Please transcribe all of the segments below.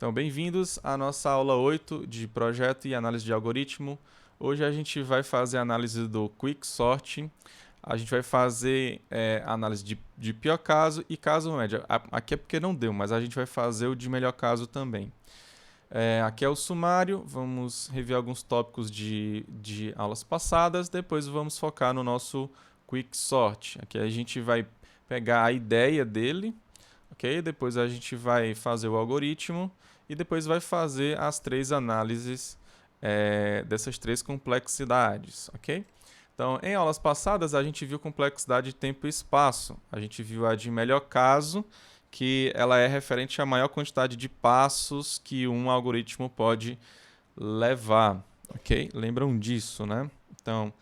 Então, bem-vindos à nossa aula 8 de projeto e análise de algoritmo. Hoje a gente vai fazer a análise do Quicksort. A gente vai fazer análise de pior caso e caso médio. Aqui é porque não deu, mas a gente vai fazer o de melhor caso também. Aqui é o sumário, vamos rever alguns tópicos de aulas passadas, depois vamos focar no nosso Quicksort. Aqui a gente vai pegar a ideia dele, ok? Depois a gente vai fazer o algoritmo e depois vai fazer as três análises dessas três complexidades, ok? Então, em aulas passadas, a gente viu complexidade de tempo e espaço. A gente viu a de melhor caso, que ela é referente à maior quantidade de passos que um algoritmo pode levar, ok? Lembram disso, né? Então,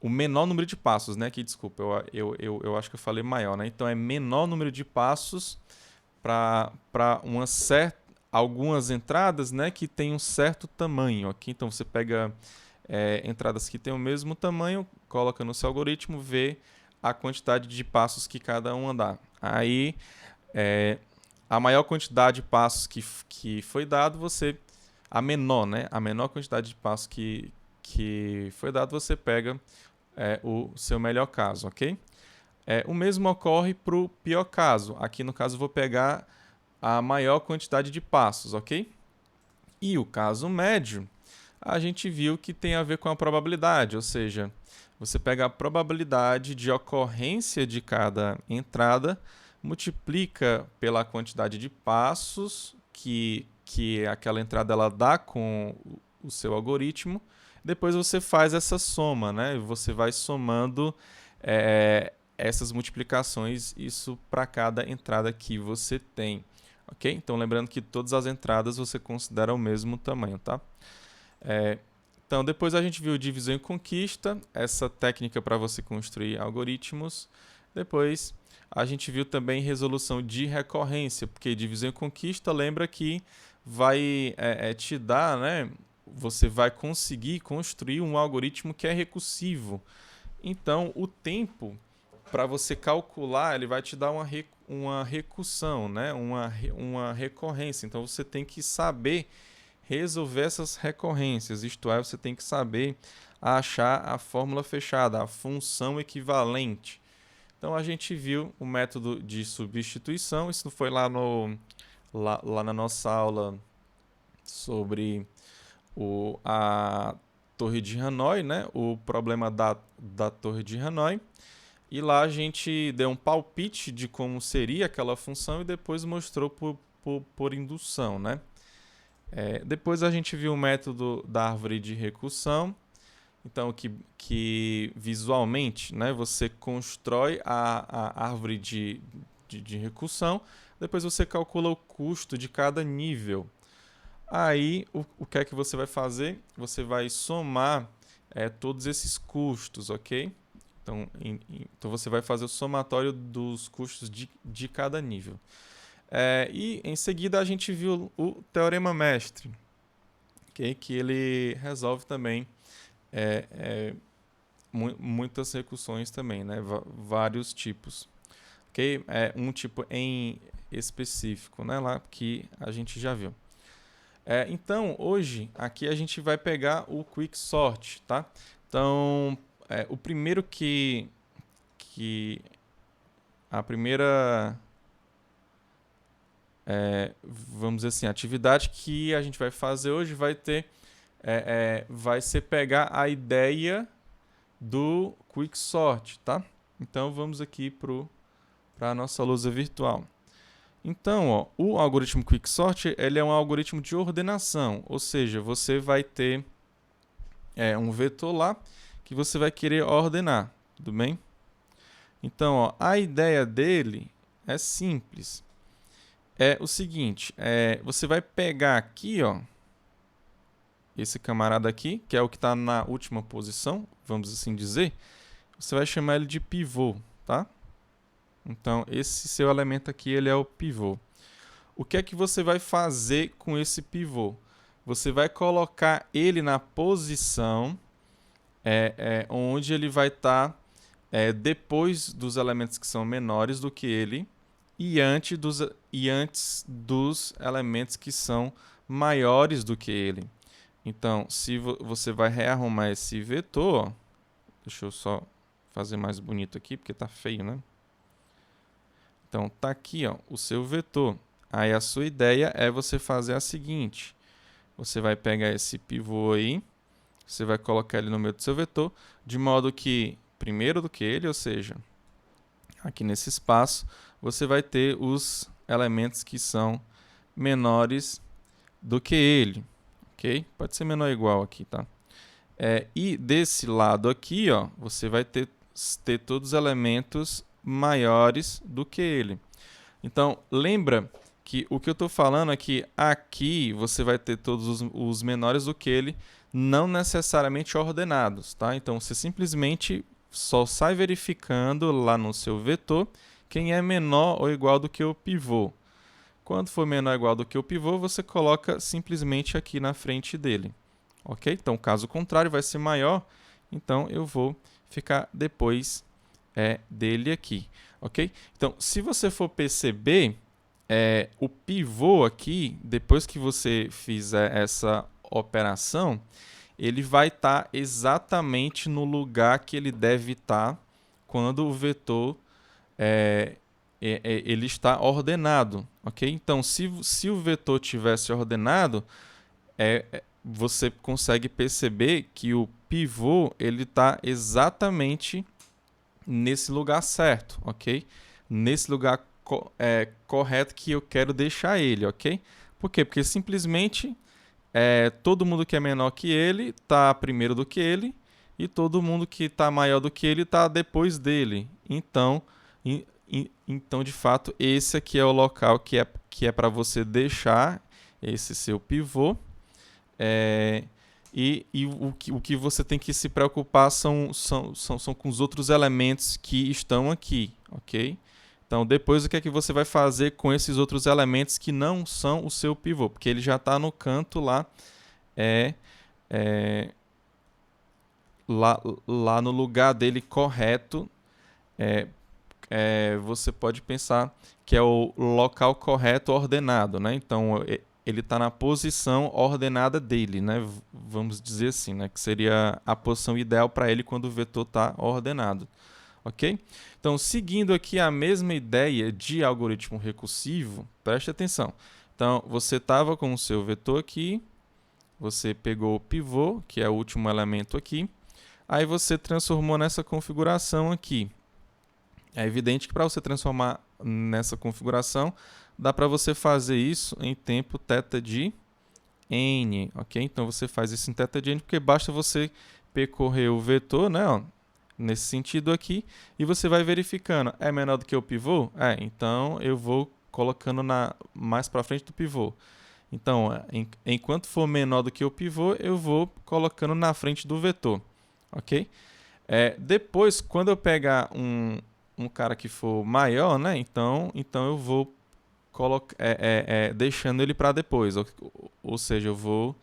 o menor número de passos, né? Aqui, desculpa, eu acho que eu falei maior, né? Então, é menor número de passos para algumas entradas, né, que tem um certo tamanho. Aqui, então, você pega entradas que têm o mesmo tamanho, coloca no seu algoritmo, vê a quantidade de passos que cada um dá. Aí, a maior quantidade de passos que foi dado, a menor, né? A menor quantidade de passos que foi dado, você pega o seu melhor caso, ok? O mesmo ocorre para o pior caso. Aqui, no caso, eu vou pegar a maior quantidade de passos, ok? E o caso médio, a gente viu que tem a ver com a probabilidade, ou seja, você pega a probabilidade de ocorrência de cada entrada, multiplica pela quantidade de passos que aquela entrada ela dá com o seu algoritmo, depois você faz essa soma, né? Você vai somando essas multiplicações, isso para cada entrada que você tem. Ok? Então, lembrando que todas as entradas você considera o mesmo tamanho, tá? Então, depois a gente viu divisão e conquista, essa técnica para você construir algoritmos. Depois, a gente viu também resolução de recorrência, porque divisão e conquista lembra que vai te dar, né? Você vai conseguir construir um algoritmo que é recursivo. Então, o tempo para você calcular, ele vai te dar uma recursão, né? uma recorrência. Então, você tem que saber resolver essas recorrências, isto é, você tem que saber achar a fórmula fechada, a função equivalente. Então, a gente viu o método de substituição, isso foi lá na nossa aula sobre a Torre de Hanoi, né? O problema da Torre de Hanoi. E lá a gente deu um palpite de como seria aquela função e depois mostrou por indução, né? Depois a gente viu o método da árvore de recursão. Então, que visualmente, né, você constrói a árvore de recursão, depois você calcula o custo de cada nível. Aí, o que é que você vai fazer? Você vai somar todos esses custos, ok? Então, você vai fazer o somatório dos custos de cada nível. E, em seguida, a gente viu o teorema mestre, okay? Que ele resolve também muitas recursões também, né? Vários tipos. Okay? Um tipo em específico, né? Lá que a gente já viu. Então, hoje, aqui a gente vai pegar o Quicksort, tá? Então, o primeiro a primeira, vamos dizer assim, atividade que a gente vai fazer hoje vai ser pegar a ideia do Quicksort, tá? Então, vamos aqui para a nossa lousa virtual. Então, ó, o algoritmo Quicksort ele é um algoritmo de ordenação, ou seja, você vai ter um vetor lá que você vai querer ordenar, tudo bem? Então, ó, a ideia dele é simples. É o seguinte, você vai pegar aqui, ó, esse camarada aqui, que é o que está na última posição, vamos assim dizer, você vai chamar ele de pivô, tá? Então, esse seu elemento aqui, ele é o pivô. O que é que você vai fazer com esse pivô? Você vai colocar ele na posição onde ele vai estar depois dos elementos que são menores do que ele e antes dos elementos que são maiores do que ele. Então, se você vai rearrumar esse vetor, ó, deixa eu só fazer mais bonito aqui, porque tá feio, né? Então, tá aqui, ó, o seu vetor. Aí a sua ideia é você fazer a seguinte: você vai pegar esse pivô aí, você vai colocar ele no meio do seu vetor, de modo que, primeiro do que ele, ou seja, aqui nesse espaço, você vai ter os elementos que são menores do que ele, ok? Pode ser menor ou igual aqui, tá? E desse lado aqui, ó, você vai ter todos os elementos maiores do que ele. Então, lembra que o que eu estou falando é que aqui você vai ter todos os menores do que ele, não necessariamente ordenados, tá? Então, você simplesmente só sai verificando lá no seu vetor quem é menor ou igual do que o pivô. Quando for menor ou igual do que o pivô, você coloca simplesmente aqui na frente dele. Ok? Então, caso contrário, vai ser maior. Então, eu vou ficar depois dele aqui. Ok? Então, se você for perceber, o pivô aqui, depois que você fizer essa operação, ele vai estar exatamente no lugar que ele deve estar quando o vetor ele está ordenado. Ok? Então, se o vetor tivesse ordenado, você consegue perceber que o pivô ele está exatamente nesse lugar certo, ok? Nesse lugar correto que eu quero deixar ele, ok? Por quê? Porque simplesmente todo mundo que é menor que ele está primeiro do que ele e todo mundo que está maior do que ele está depois dele. Então, então, de fato, esse aqui é o local que é para você deixar esse seu pivô. O que você tem que se preocupar são com os outros elementos que estão aqui, ok? Então, depois o que é que você vai fazer com esses outros elementos que não são o seu pivô? Porque ele já está no canto lá, lá no lugar dele correto. Você pode pensar que é o local correto ordenado, né? Então, ele está na posição ordenada dele, né? Vamos dizer assim, né? Que seria a posição ideal para ele quando o vetor está ordenado, ok? Então, seguindo aqui a mesma ideia de algoritmo recursivo, preste atenção. Então, você estava com o seu vetor aqui, você pegou o pivô, que é o último elemento aqui, aí você transformou nessa configuração aqui. É evidente que para você transformar nessa configuração, dá para você fazer isso em tempo θ de n, ok? Então, você faz isso em θ de n, porque basta você percorrer o vetor, né, ó, nesse sentido aqui, e você vai verificando, é menor do que o pivô? Então eu vou colocando mais para frente do pivô. Então, enquanto for menor do que o pivô, eu vou colocando na frente do vetor, ok? Depois, quando eu pegar um cara que for maior, né? Então eu vou deixando ele para depois, ou seja, eu vou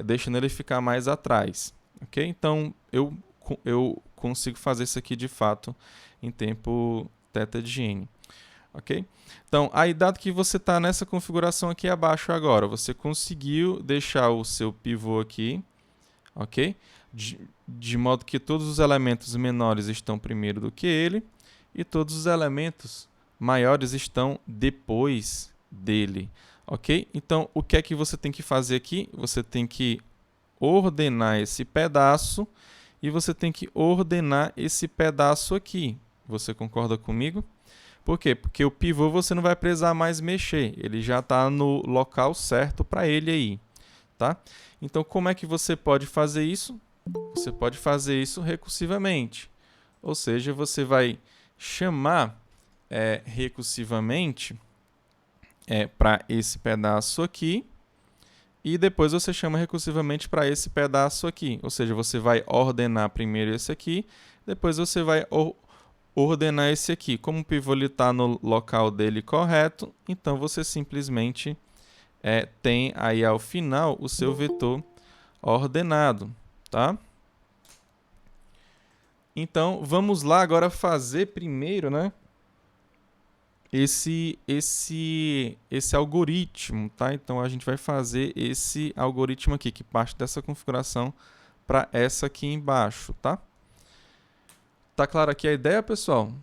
deixando ele ficar mais atrás, ok? Então eu consigo fazer isso aqui de fato em tempo θ de n, ok? Então, aí dado que você está nessa configuração aqui abaixo agora, você conseguiu deixar o seu pivô aqui, ok? De modo que todos os elementos menores estão primeiro do que ele e todos os elementos maiores estão depois dele, ok? Então, o que é que você tem que fazer aqui? Você tem que ordenar esse pedaço e você tem que ordenar esse pedaço aqui. Você concorda comigo? Por quê? Porque o pivô você não vai precisar mais mexer, ele já está no local certo para ele aí, tá? Então, como é que você pode fazer isso? Você pode fazer isso recursivamente, ou seja, você vai chamar recursivamente para esse pedaço aqui e depois você chama recursivamente para esse pedaço aqui, ou seja, você vai ordenar primeiro esse aqui, depois você vai ordenar esse aqui. Como o pivô está no local dele correto, então você simplesmente tem aí ao final o seu vetor ordenado, tá? Então, vamos lá agora fazer primeiro, né, esse algoritmo, tá? Então a gente vai fazer esse algoritmo aqui, que parte dessa configuração para essa aqui embaixo, tá? Tá claro aqui a ideia, pessoal?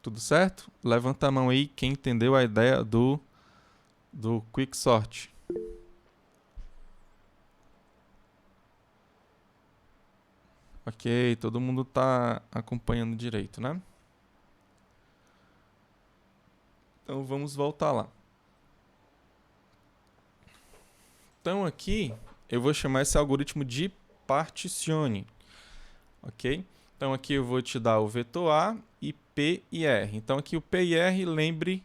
Tudo certo? Levanta a mão aí quem entendeu a ideia do Quicksort. Ok, todo mundo está acompanhando direito, né? Então vamos voltar lá. Então aqui eu vou chamar esse algoritmo de particione, ok? Então aqui eu vou te dar o vetor A e P e R. Então aqui o P e R, lembre,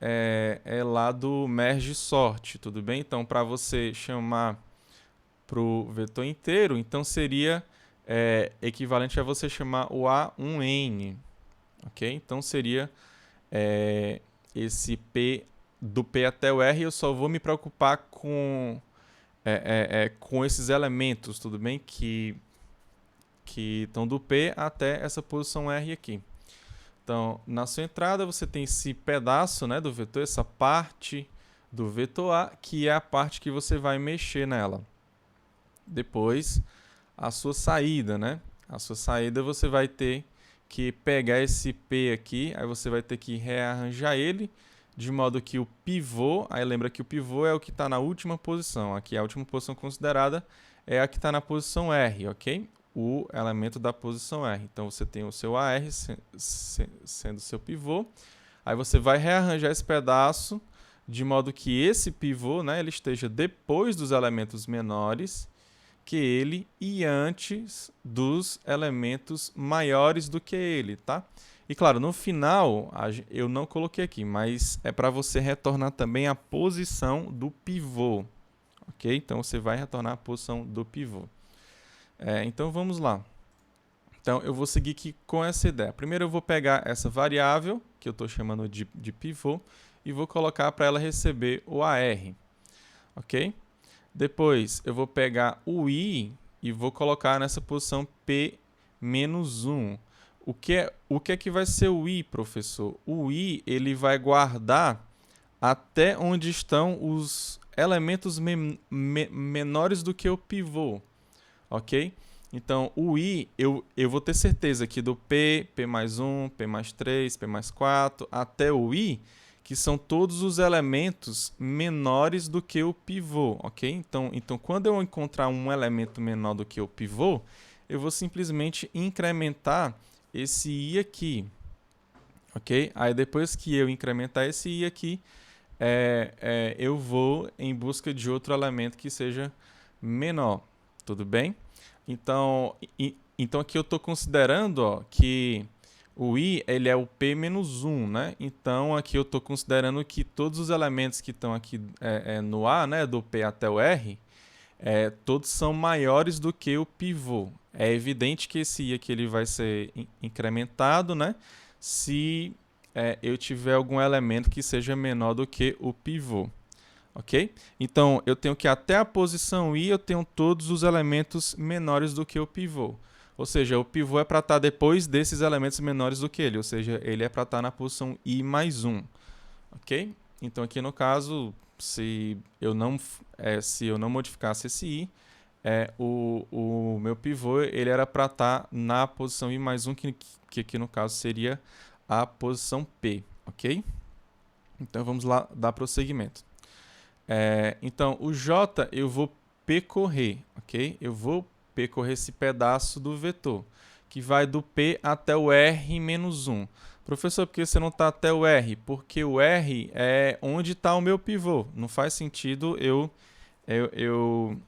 é lá do merge sort, tudo bem? Então para você chamar para o vetor inteiro, então seria equivalente a você chamar o A um N, ok? Então seria esse P do P até o R, eu só vou me preocupar com esses elementos, tudo bem? Que estão do P até essa posição R aqui. Então, na sua entrada, você tem esse pedaço, né, do vetor, essa parte do vetor A, que é a parte que você vai mexer nela. Depois, a sua saída, né? A sua saída você vai ter que pegar esse P aqui, aí você vai ter que rearranjar ele, de modo que o pivô, aí lembra que o pivô é o que está na última posição, aqui a última posição considerada é a que está na posição R, ok? O elemento da posição R. Então você tem o seu AR sendo o seu pivô, aí você vai rearranjar esse pedaço, de modo que esse pivô, né, ele esteja depois dos elementos menores que ele e antes dos elementos maiores do que ele, tá? E claro, no final, eu não coloquei aqui, mas é para você retornar também a posição do pivô, ok? Então, você vai retornar a posição do pivô. Então, vamos lá. Então, eu vou seguir aqui com essa ideia. Primeiro, eu vou pegar essa variável, que eu estou chamando de pivô, e vou colocar para ela receber o AR, ok? Depois, eu vou pegar o I e vou colocar nessa posição P-1. O que é que vai ser o I, professor? O I, ele vai guardar até onde estão os elementos menores do que o pivô, ok? Então, o I, eu vou ter certeza que do P, P mais 1, P mais 3, P mais 4, até o I, que são todos os elementos menores do que o pivô, ok? Então, quando eu encontrar um elemento menor do que o pivô, eu vou simplesmente incrementar esse I aqui, ok? Aí depois que eu incrementar esse I aqui, eu vou em busca de outro elemento que seja menor, tudo bem? Então aqui eu estou considerando, ó, que o I ele é o P-1, né? Então aqui eu estou considerando que todos os elementos que estão aqui no A, né, do P até o R, todos são maiores do que o pivô. É evidente que esse I aqui ele vai ser incrementado, né, se eu tiver algum elemento que seja menor do que o pivô. Ok? Então, eu tenho que até a posição I, eu tenho todos os elementos menores do que o pivô. Ou seja, o pivô é para estar depois desses elementos menores do que ele. Ou seja, ele é para estar na posição I mais 1. Ok? Então, aqui no caso, se eu não modificasse esse I, o meu pivô ele era para estar na posição I mais 1, que aqui no caso seria a posição P. Ok? Então, vamos lá dar prosseguimento. Então, o J eu vou percorrer, ok? Eu vou percorrer esse pedaço do vetor, que vai do P até o R menos 1. Professor, por que você não está até o R? Porque o R é onde está o meu pivô. Não faz sentido eu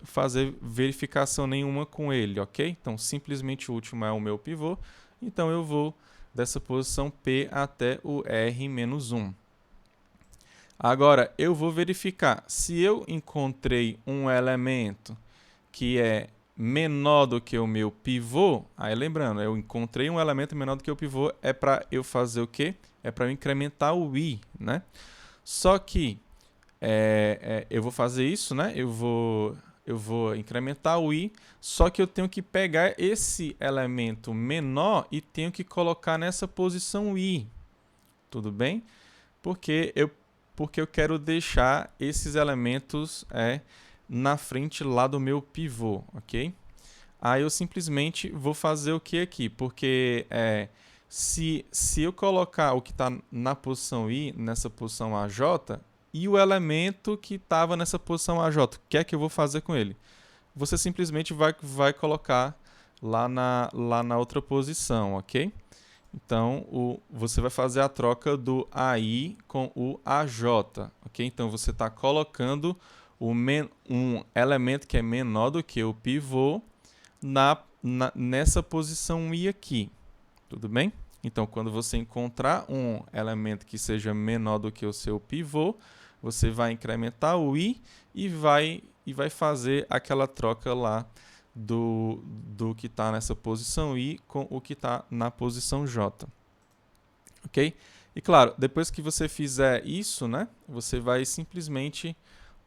fazer verificação nenhuma com ele, ok? Então, simplesmente o último é o meu pivô. Então, eu vou dessa posição P até o R menos 1. Agora, eu vou verificar se eu encontrei um elemento que é menor do que o meu pivô. Aí, lembrando, eu encontrei um elemento menor do que o pivô, é para eu fazer o quê? É para eu incrementar o I, né? Só que eu vou fazer isso, né? Eu vou incrementar o I, só que eu tenho que pegar esse elemento menor e tenho que colocar nessa posição I. Tudo bem? Porque eu quero deixar esses elementos na frente lá do meu pivô, ok? Aí eu simplesmente vou fazer o que aqui? Porque se eu colocar o que está na posição I nessa posição AJ e o elemento que estava nessa posição AJ, o que é que eu vou fazer com ele? Você simplesmente vai colocar lá na outra posição, ok? Então, você vai fazer a troca do AI com o AJ, ok? Então, você está colocando um elemento que é menor do que o pivô nessa posição I aqui, tudo bem? Então, quando você encontrar um elemento que seja menor do que o seu pivô, você vai incrementar o I e vai fazer aquela troca lá do que está nessa posição I com o que está na posição J. Ok? E claro, depois que você fizer isso, né, você vai simplesmente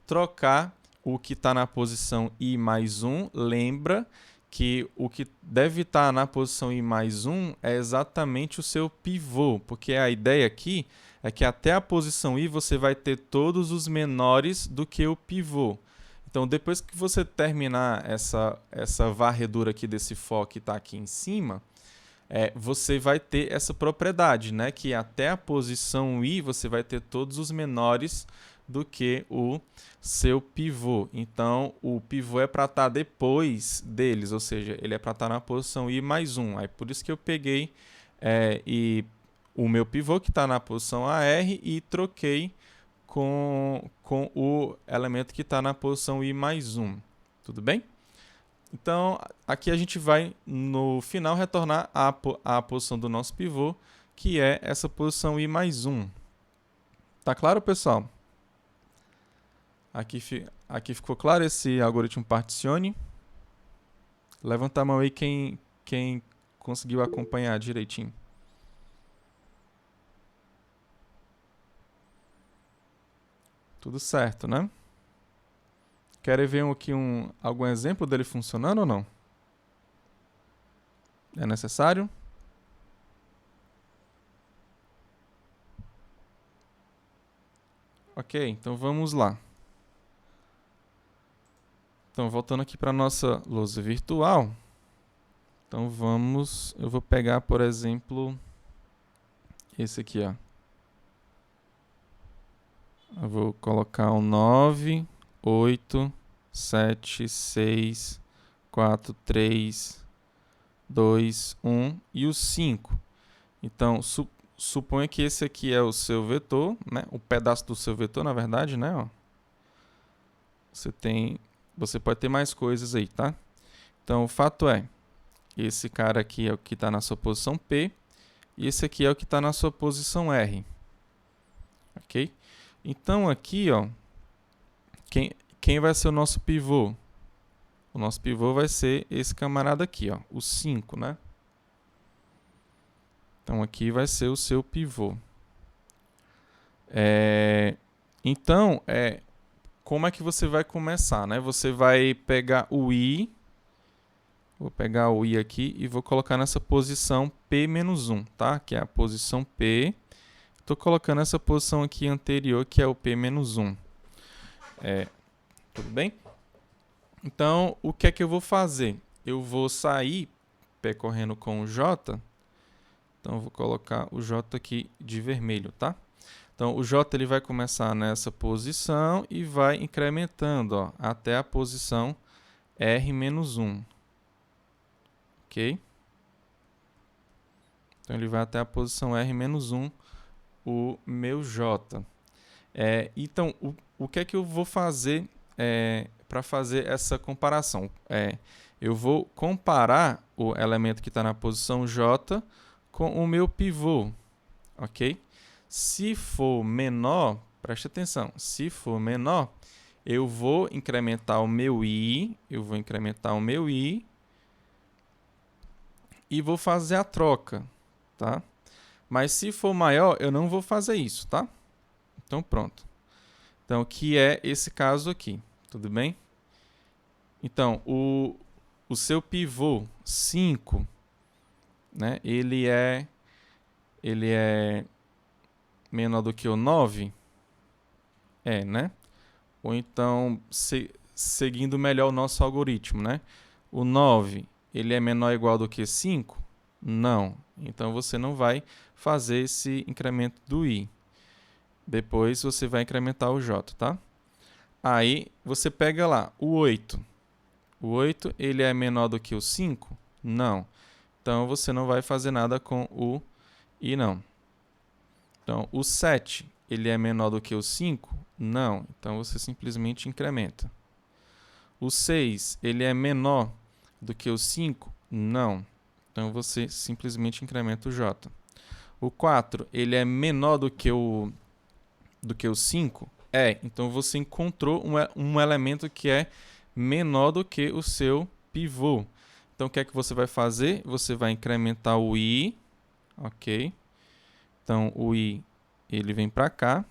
trocar o que está na posição I mais 1. Lembra que o que deve estar na posição I mais 1 é exatamente o seu pivô, porque a ideia aqui é que até a posição I você vai ter todos os menores do que o pivô. Então, depois que você terminar essa varredura aqui desse for que está aqui em cima, você vai ter essa propriedade, né? Que até a posição I você vai ter todos os menores do que o seu pivô. Então, o pivô é para estar depois deles, ou seja, ele é para estar na posição I mais 1. Aí, por isso que eu peguei o meu pivô que está na posição AR e troquei com o elemento que está na posição I mais 1. Tudo bem? Então, aqui a gente vai, no final, retornar a posição do nosso pivô, que é essa posição I mais 1. Tá claro, pessoal? Aqui ficou claro esse algoritmo particione? Levanta a mão aí quem conseguiu acompanhar direitinho. Tudo certo, né? Querem ver aqui algum exemplo dele funcionando ou não? É necessário? Ok, então vamos lá. Então, voltando aqui para a nossa lousa virtual. Então, eu vou pegar, por exemplo, esse aqui, ó. Eu vou colocar o 9, 8, 7, 6, 4, 3, 2, 1 e o 5. Então, suponha que esse aqui é o seu vetor, né? O pedaço do seu vetor, na verdade, né? Ó. Você pode ter mais coisas aí, tá? Então, o fato é, esse cara aqui é o que está na sua posição P e esse aqui é o que está na sua posição R. Ok? Então, aqui, ó, quem vai ser o nosso pivô? O nosso pivô vai ser esse camarada aqui, ó, o 5, né? Então, aqui vai ser o seu pivô. Então, como é que você vai começar, né? Você vai pegar o I, vou pegar o I aqui e vou colocar nessa posição P-1, tá? Que é a posição P. Estou colocando essa posição aqui anterior, que é o P-1. Tudo bem? Então, o que é que eu vou fazer? Eu vou sair percorrendo com o J. Então, eu vou colocar o J aqui de vermelho, tá? Então, o J ele vai começar nessa posição e vai incrementando, ó, até a posição R-1. Ok? Então, ele vai até a posição R-1, o meu J. Então, o que é que eu vou fazer para fazer essa comparação? Eu vou comparar o elemento que está na posição J com o meu pivô, ok? Se for menor, preste atenção, se for menor, eu vou incrementar o meu I, e vou fazer a troca, tá? Mas se for maior, eu não vou fazer isso, tá? Então, pronto. Então, que é esse caso aqui, tudo bem? Então, o seu pivô 5, né, ele é menor do que o 9? É, né? Ou então, seguindo melhor o nosso algoritmo, né? O 9, ele é menor ou igual do que 5? Não. Então, você não vai fazer esse incremento do i. Depois, você vai incrementar o j, tá? Aí, você pega lá o 8. O 8, ele é menor do que o 5? Não. Então, você não vai fazer nada com o i, não. Então, o 7, ele é menor do que o 5? Não. Então, você simplesmente incrementa. O 6, ele é menor do que o 5? Não. Então, você simplesmente incrementa o j. O 4, ele é menor do que o 5? É. Então, você encontrou um elemento que é menor do que o seu pivô. Então, o que é que você vai fazer? Você vai incrementar o i, ok? Então, o i, ele vem para cá.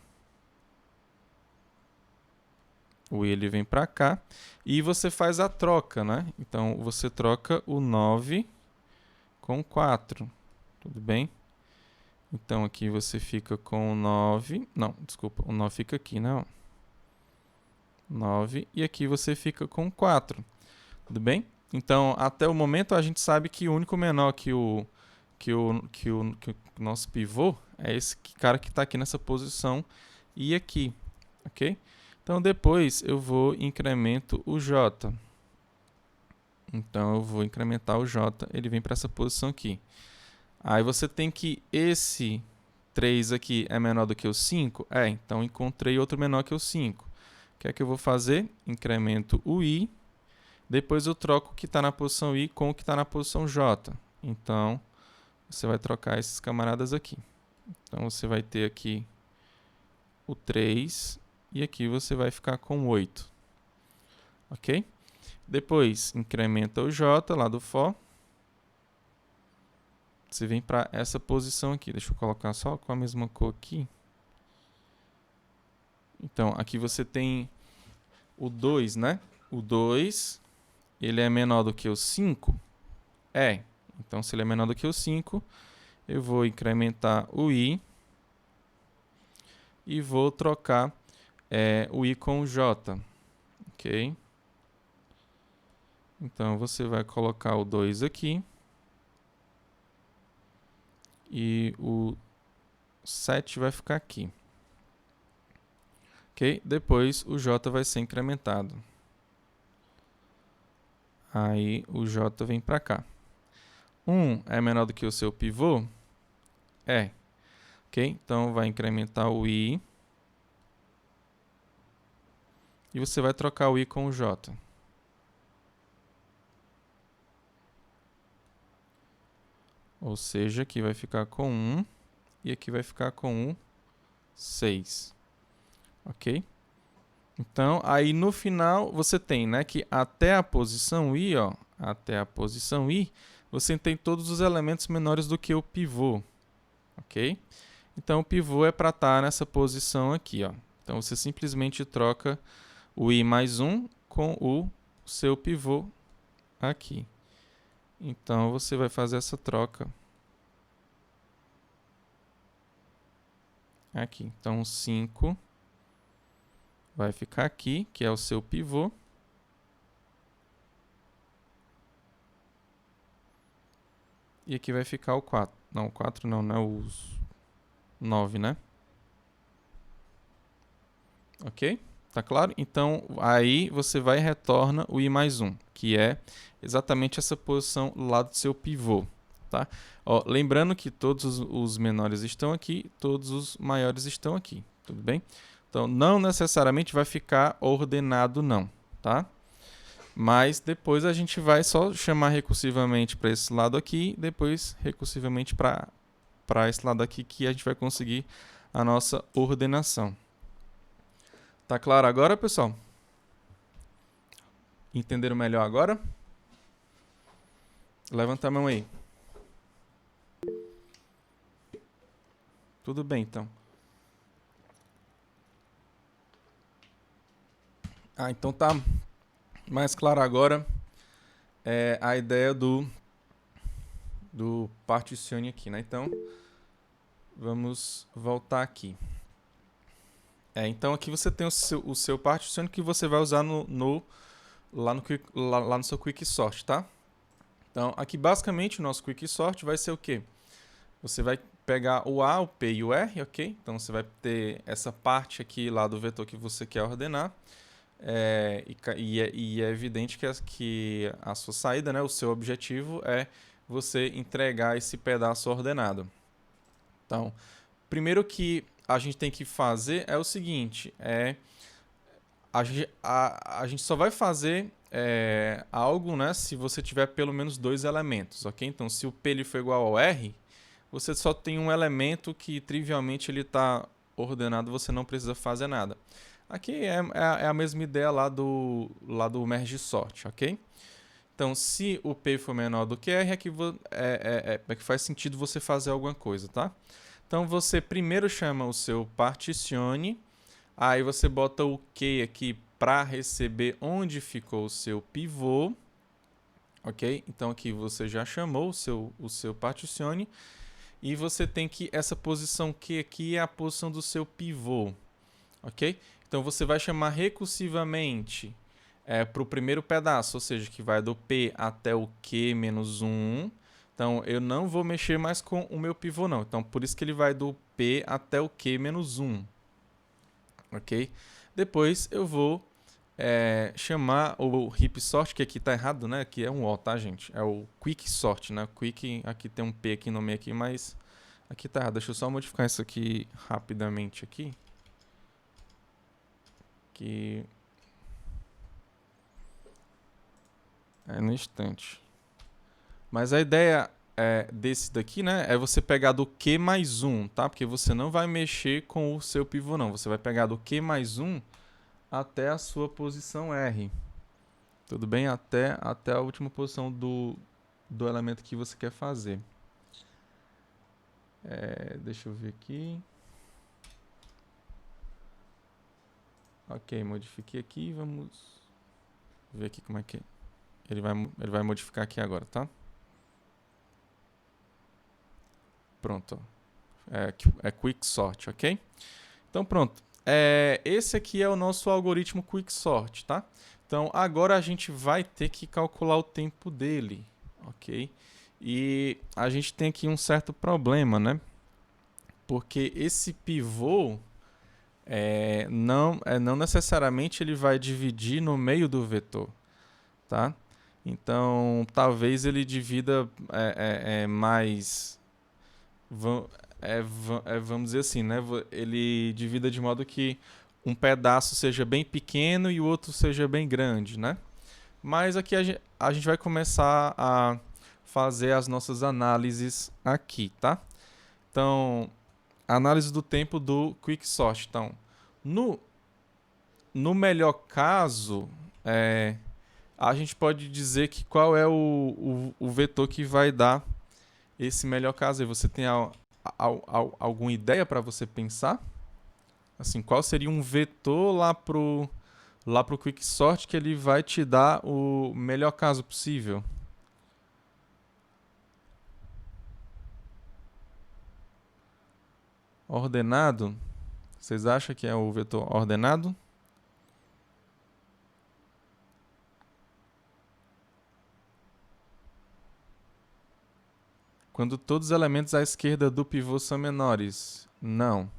O i, ele vem para cá. E você faz a troca, né? Então, você troca o 9 com 4. Tudo bem? Então, aqui você fica com o 9. Não, desculpa. O 9 fica aqui, não. 9. E aqui você fica com 4. Tudo bem? Então, até o momento, a gente sabe que o único menor que o nosso pivô é esse cara que está aqui nessa posição e aqui, ok? Então, depois eu vou incremento o j. Então, eu vou incrementar o j, ele vem para essa posição aqui. Aí você tem que esse 3 aqui é menor do que o 5? É, então encontrei outro menor que o 5. O que é que eu vou fazer? Incremento o i. Depois eu troco o que está na posição i com o que está na posição j. Então, você vai trocar esses camaradas aqui. Então, você vai ter aqui o 3 e aqui você vai ficar com 8. Ok? Depois, incrementa o j lá do for. Você vem para essa posição aqui. Deixa eu colocar só com a mesma cor aqui. Então, aqui você tem o 2, né? O 2, ele é menor do que o 5? É. Então, se ele é menor do que o 5, eu vou incrementar o i e vou trocar o i com o j. Ok? Então, você vai colocar o 2 aqui. E o 7 vai ficar aqui. Ok? Depois, o j vai ser incrementado. Aí, o j vem para cá. 1 é menor do que o seu pivô? É. Ok? Então, vai incrementar o i. E você vai trocar o i com o j. Ou seja, aqui vai ficar com 1 e aqui vai ficar com 6. Ok? Então, aí no final você tem, né, que até a posição i, ó, até a posição i, você tem todos os elementos menores do que o pivô. Ok? Então, o pivô é para estar nessa posição aqui, ó. Então, você simplesmente troca o i mais 1 com o seu pivô aqui. Então, você vai fazer essa troca aqui. Então, 5 vai ficar aqui, que é o seu pivô. E aqui vai ficar o 4. Não, o 4 não, né? O 9, né? Ok? Tá claro? Então, aí você vai e retorna o i mais 1, que é exatamente essa posição lá do seu pivô. Tá? Ó, lembrando que todos os menores estão aqui, todos os maiores estão aqui. Tudo bem? Então, não necessariamente vai ficar ordenado, não. Tá? Mas depois a gente vai só chamar recursivamente para esse lado aqui, depois recursivamente para esse lado aqui, que a gente vai conseguir a nossa ordenação. Tá claro agora, pessoal? Entenderam melhor agora? Levanta a mão aí. Tudo bem, então. Então tá mais claro agora a ideia do particione aqui, né? Então, Vamos voltar aqui. Então aqui você tem o seu partition que você vai usar lá no seu Quicksort, tá? Então aqui basicamente o nosso Quicksort vai ser o quê? Você vai pegar o A, o P e o R, ok? Então você vai ter essa parte aqui lá do vetor que você quer ordenar. E é evidente que a sua saída, né, o seu objetivo é você entregar esse pedaço ordenado. Então, primeiro que a gente tem que fazer é o seguinte, a gente só vai fazer algo, né, se você tiver pelo menos 2 elementos, ok? Então, se o P ele for igual ao R, você só tem um elemento que trivialmente ele está ordenado, você não precisa fazer nada. Aqui é a mesma ideia lá do merge sort, ok? Então, se o P for menor do que R, é que faz sentido você fazer alguma coisa, tá? Então, você primeiro chama o seu particione, aí você bota o Q aqui para receber onde ficou o seu pivô, ok? Então, aqui você já chamou o seu particione, e você tem que, essa posição Q aqui é a posição do seu pivô, ok? Então, você vai chamar recursivamente para o primeiro pedaço, ou seja, que vai do P até o Q menos 1. Então, eu não vou mexer mais com o meu pivô, não. Então, por isso que ele vai do P até o Q menos 1. Ok? Depois, eu vou chamar o heap sort, que aqui está errado, né? Aqui é um O, tá, gente? É o quick sort, né? Quick, aqui tem um P aqui no meio, aqui, mas aqui está errado. Deixa eu só modificar isso aqui rapidamente aqui. Que no instante. Mas a ideia desse daqui, né, é você pegar do Q mais 1, tá? Porque você não vai mexer com o seu pivô, não. Você vai pegar do Q mais 1 até a sua posição R. Tudo bem? Até a última posição do elemento que você quer fazer. Deixa eu ver aqui. Ok, modifiquei aqui. Vamos ver aqui como é que ele vai modificar aqui agora, tá? Pronto. É Quick Sort, ok? Então, pronto. Esse aqui é o nosso algoritmo Quick Sort, tá? Então, agora a gente vai ter que calcular o tempo dele, ok? E a gente tem aqui um certo problema, né? Porque esse pivô não necessariamente ele vai dividir no meio do vetor, tá? Então, talvez ele divida mais... vamos dizer assim, né? Ele divida de modo que um pedaço seja bem pequeno e o outro seja bem grande, né? Mas aqui a gente vai começar a fazer as nossas análises aqui, tá? Então, análise do tempo do Quicksort. Então, no melhor caso, a gente pode dizer que qual é o vetor que vai dar esse melhor caso. E você tem alguma ideia para você pensar? Assim, qual seria um vetor lá pro Quicksort que ele vai te dar o melhor caso possível? Ordenado? Vocês acham que é o vetor ordenado? Quando todos os elementos à esquerda do pivô são menores? Não.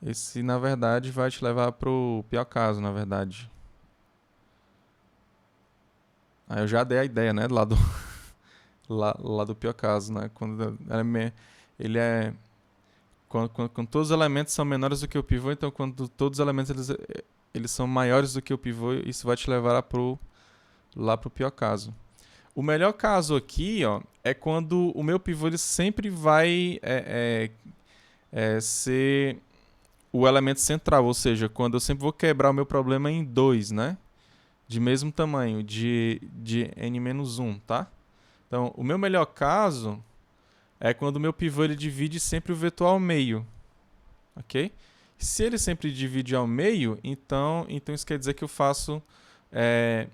Esse, na verdade, vai te levar para o pior caso, na verdade. Aí eu já dei a ideia, né? Lá do pior caso, né? Quando ele é... Quando todos os elementos são menores do que o pivô, então quando todos os elementos eles são maiores do que o pivô, isso vai te levar lá pro pior caso. O melhor caso aqui, ó, é quando o meu pivô ele sempre vai ser o elemento central, ou seja, quando eu sempre vou quebrar o meu problema em 2, né? De mesmo tamanho, de n-1, tá? Então, o meu melhor caso é quando o meu pivô ele divide sempre o vetor ao meio, ok? Se ele sempre divide ao meio, então isso quer dizer que eu faço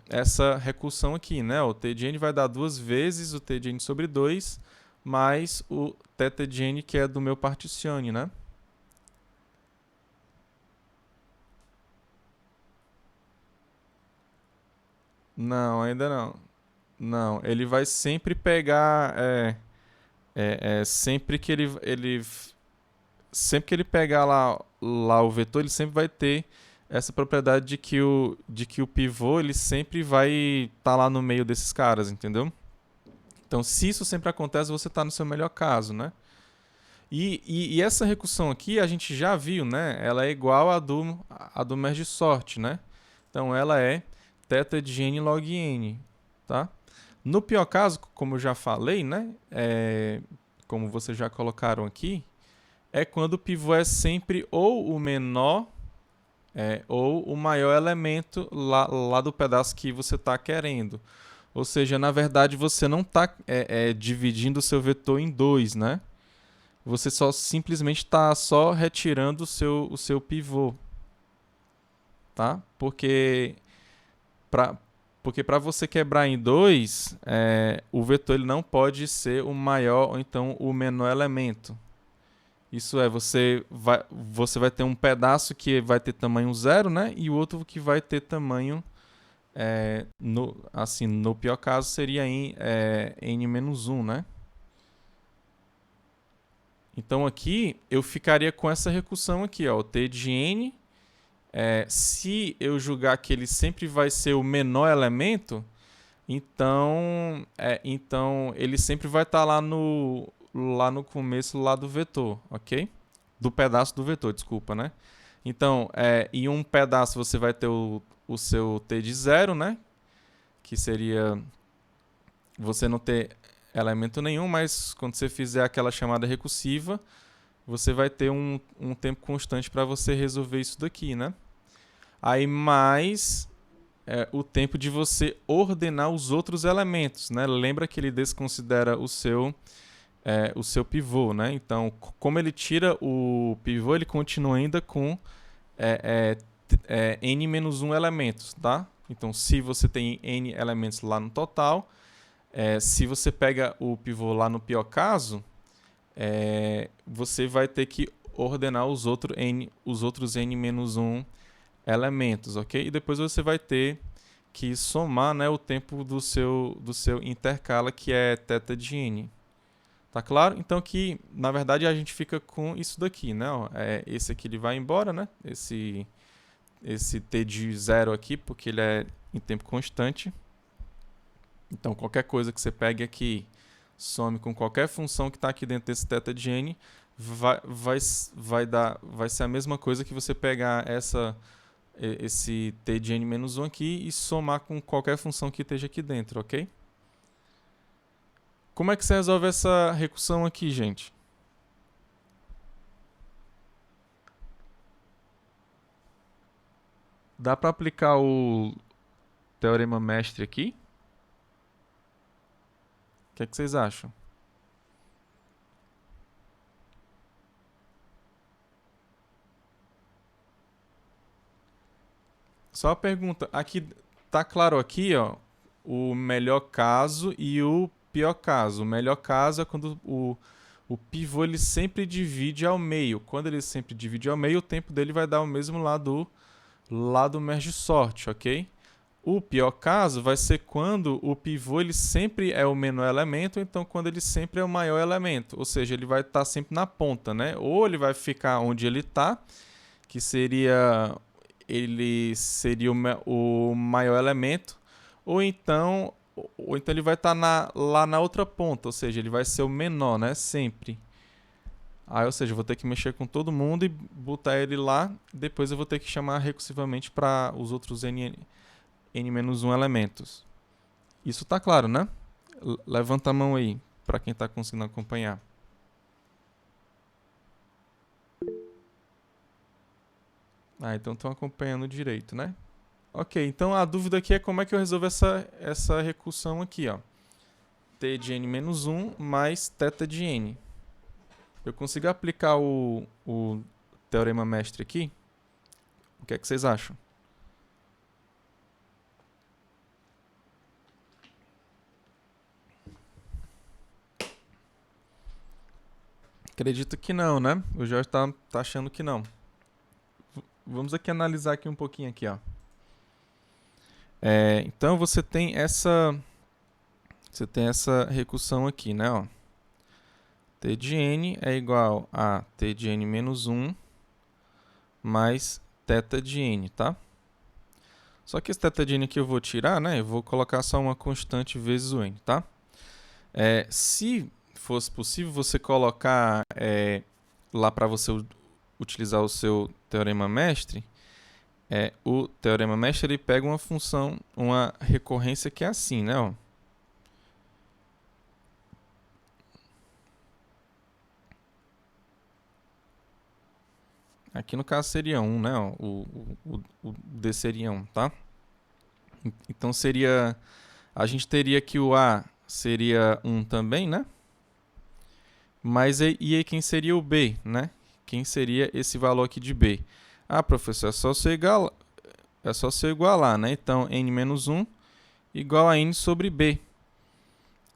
essa recursão aqui, né? O t de n vai dar 2 vezes o t de n sobre 2, mais o θ de n, que é do meu particione, né? Não, ainda não. Não, ele vai sempre pegar... sempre que sempre que ele pegar lá o vetor, ele sempre vai ter essa propriedade de que o pivô ele sempre vai estar lá no meio desses caras, entendeu? Então, se isso sempre acontece, você está no seu melhor caso, né? E essa recursão aqui a gente já viu, né? Ela é igual à do merge sort, né? Então, ela é θ de n log n, tá? No pior caso, como eu já falei, né? Como vocês já colocaram aqui, é quando o pivô é sempre ou o menor ou o maior elemento lá do pedaço que você está querendo. Ou seja, na verdade, você não está dividindo o seu vetor em dois, né? Você simplesmente está só retirando o seu pivô, tá? Porque para você quebrar em dois, o vetor ele não pode ser o maior ou então o menor elemento. Isso é, você vai ter um pedaço que vai ter tamanho 0, né? E o outro que vai ter tamanho, no pior caso, seria n-1, né? Então aqui eu ficaria com essa recursão aqui, ó, o t de n. Se eu julgar que ele sempre vai ser o menor elemento, então ele sempre vai estar lá no começo lá do vetor, ok? Do pedaço do vetor, desculpa, né? Então, em um pedaço você vai ter o seu t de 0, né? Que seria você não ter elemento nenhum, mas quando você fizer aquela chamada recursiva, você vai ter um tempo constante para você resolver isso daqui, né? Aí mais o tempo de você ordenar os outros elementos, né? Lembra que ele desconsidera o seu pivô, né? Então, como ele tira o pivô, ele continua ainda com n-1 elementos, tá? Então, se você tem n elementos lá no total, se você pega o pivô lá no pior caso, você vai ter que ordenar os outros n-1 elementos, ok? E depois você vai ter que somar, né, o tempo do seu intercala, que é θ de n. Tá claro? Então aqui, na verdade, a gente fica com isso daqui, né? Esse aqui ele vai embora, né? Esse t de 0 aqui, porque ele é em tempo constante. Então qualquer coisa que você pegue aqui, some com qualquer função que está aqui dentro desse θ de n, vai ser a mesma coisa que você pegar esse t de n-1 aqui e somar com qualquer função que esteja aqui dentro, ok? Como é que você resolve essa recursão aqui, gente? Dá para aplicar o teorema mestre aqui? O que é que vocês acham? Só uma pergunta. Aqui tá claro aqui, ó, o melhor caso e o pior caso. O melhor caso é quando o pivô ele sempre divide ao meio. Quando ele sempre divide ao meio, o tempo dele vai dar o mesmo lá do merge sort, ok? O pior caso vai ser quando o pivô ele sempre é o menor elemento, então quando ele sempre é o maior elemento. Ou seja, ele vai estar sempre na ponta, né? Ou ele vai ficar onde ele está, que seria o maior elemento, ou então ele vai estar lá na outra ponta, ou seja, ele vai ser o menor, né? Sempre. Aí, ou seja, eu vou ter que mexer com todo mundo e botar ele lá. Depois eu vou ter que chamar recursivamente para os outros n-1 elementos. Isso tá claro, né? Levanta a mão aí, para quem está conseguindo acompanhar. Então estão acompanhando direito, né? Ok, então a dúvida aqui é como é que eu resolvo essa recursão aqui, ó. T de n-1 mais θ de n. Eu consigo aplicar o teorema mestre aqui? O que é que vocês acham? Acredito que não, né? O Jorge tá achando que não. Vamos aqui analisar aqui um pouquinho aqui, ó. Então você tem essa recursão aqui, né? Ó. T de n é igual a T de n menos 1 mais θ de n, tá? Só que esse θ de n aqui eu vou tirar, né? Eu vou colocar só uma constante vezes o n, tá? Se fosse possível você colocar lá para você utilizar o seu teorema mestre, o teorema mestre ele pega uma função, uma recorrência que é assim, né? Ó. Aqui no caso seria 1, né? Ó, o D seria 1, tá? Então seria... A gente teria que o A seria 1 também, né? Mas e aí quem seria o B, né? Quem seria esse valor aqui de B? Ah, professor, é só se eu igualar, né? Então, n menos 1 igual a n sobre B.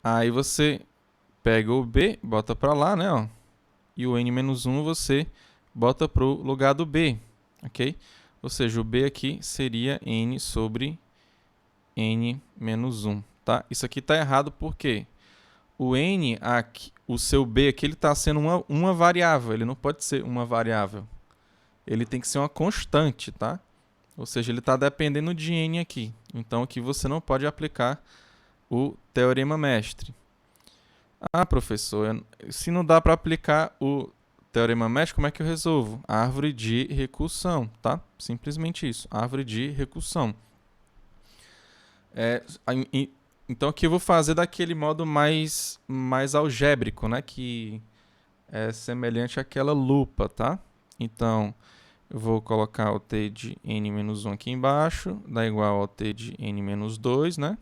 Aí você pega o B, bota para lá, né? Ó, e o n menos 1 você bota para o lugar do B, ok? Ou seja, o B aqui seria n sobre n menos 1, tá? Isso aqui está errado porque o n, aqui, o seu B aqui, ele está sendo uma variável, ele não pode ser uma variável. Ele tem que ser uma constante, tá? Ou seja, ele está dependendo de n aqui. Então, aqui você não pode aplicar o teorema mestre. Ah, professor, se não dá para aplicar o teorema mestre, como é que eu resolvo? Árvore de recursão, tá? Simplesmente isso, árvore de recursão. Então, aqui eu vou fazer daquele modo mais algébrico, né? Que é semelhante àquela lupa, tá? Então, eu vou colocar o t de n-1 aqui embaixo, dá igual ao t de n-2, né?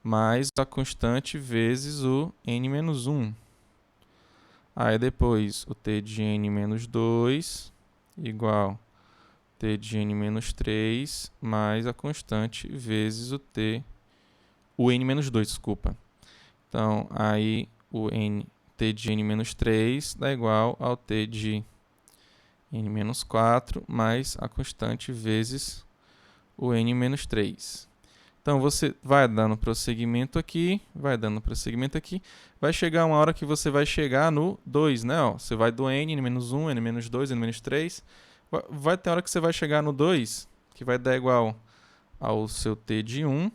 Mais a constante vezes o n-1. Aí depois o t de n-2 igual t de n-3 mais a constante vezes o n-2, desculpa. Então, aí o t de n-3 dá igual ao t de n-4 mais a constante vezes o n-3. Então, você vai dando prosseguimento aqui, vai chegar uma hora que você vai chegar no 2, né? Ó, você vai do n-1, n-2, n-3, vai ter hora que você vai chegar no 2, que vai dar igual ao seu t de 1,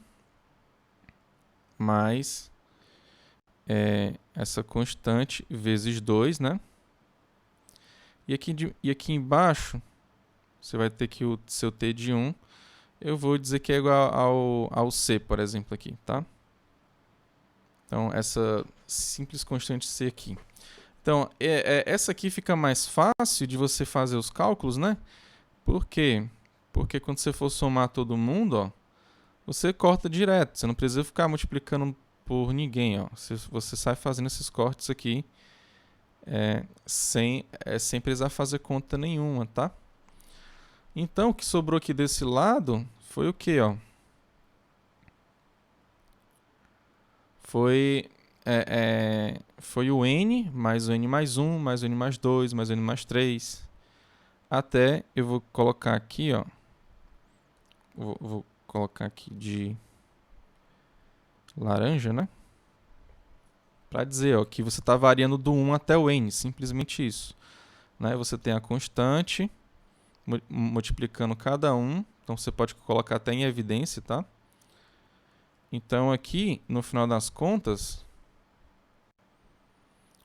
mais essa constante vezes 2, né? E aqui embaixo, você vai ter que o seu t de 1, eu vou dizer que é igual ao c, por exemplo, aqui, tá? Então, essa simples constante c aqui. Então, essa aqui fica mais fácil de você fazer os cálculos, né? Por quê? Porque quando você for somar todo mundo, ó, você corta direto. Você não precisa ficar multiplicando por ninguém, ó. Você sai fazendo esses cortes aqui sem precisar fazer conta nenhuma, tá? Então, o que sobrou aqui desse lado foi o quê, ó? Foi o n, mais o n mais 1, mais o n mais 2, mais o n mais 3. Até eu vou colocar aqui, ó. Vou colocar aqui de laranja, né? Para dizer, ó, que você está variando do 1 até o n, simplesmente isso. Né? Você tem a constante multiplicando cada um, então você pode colocar até em evidência, tá? Então aqui, no final das contas,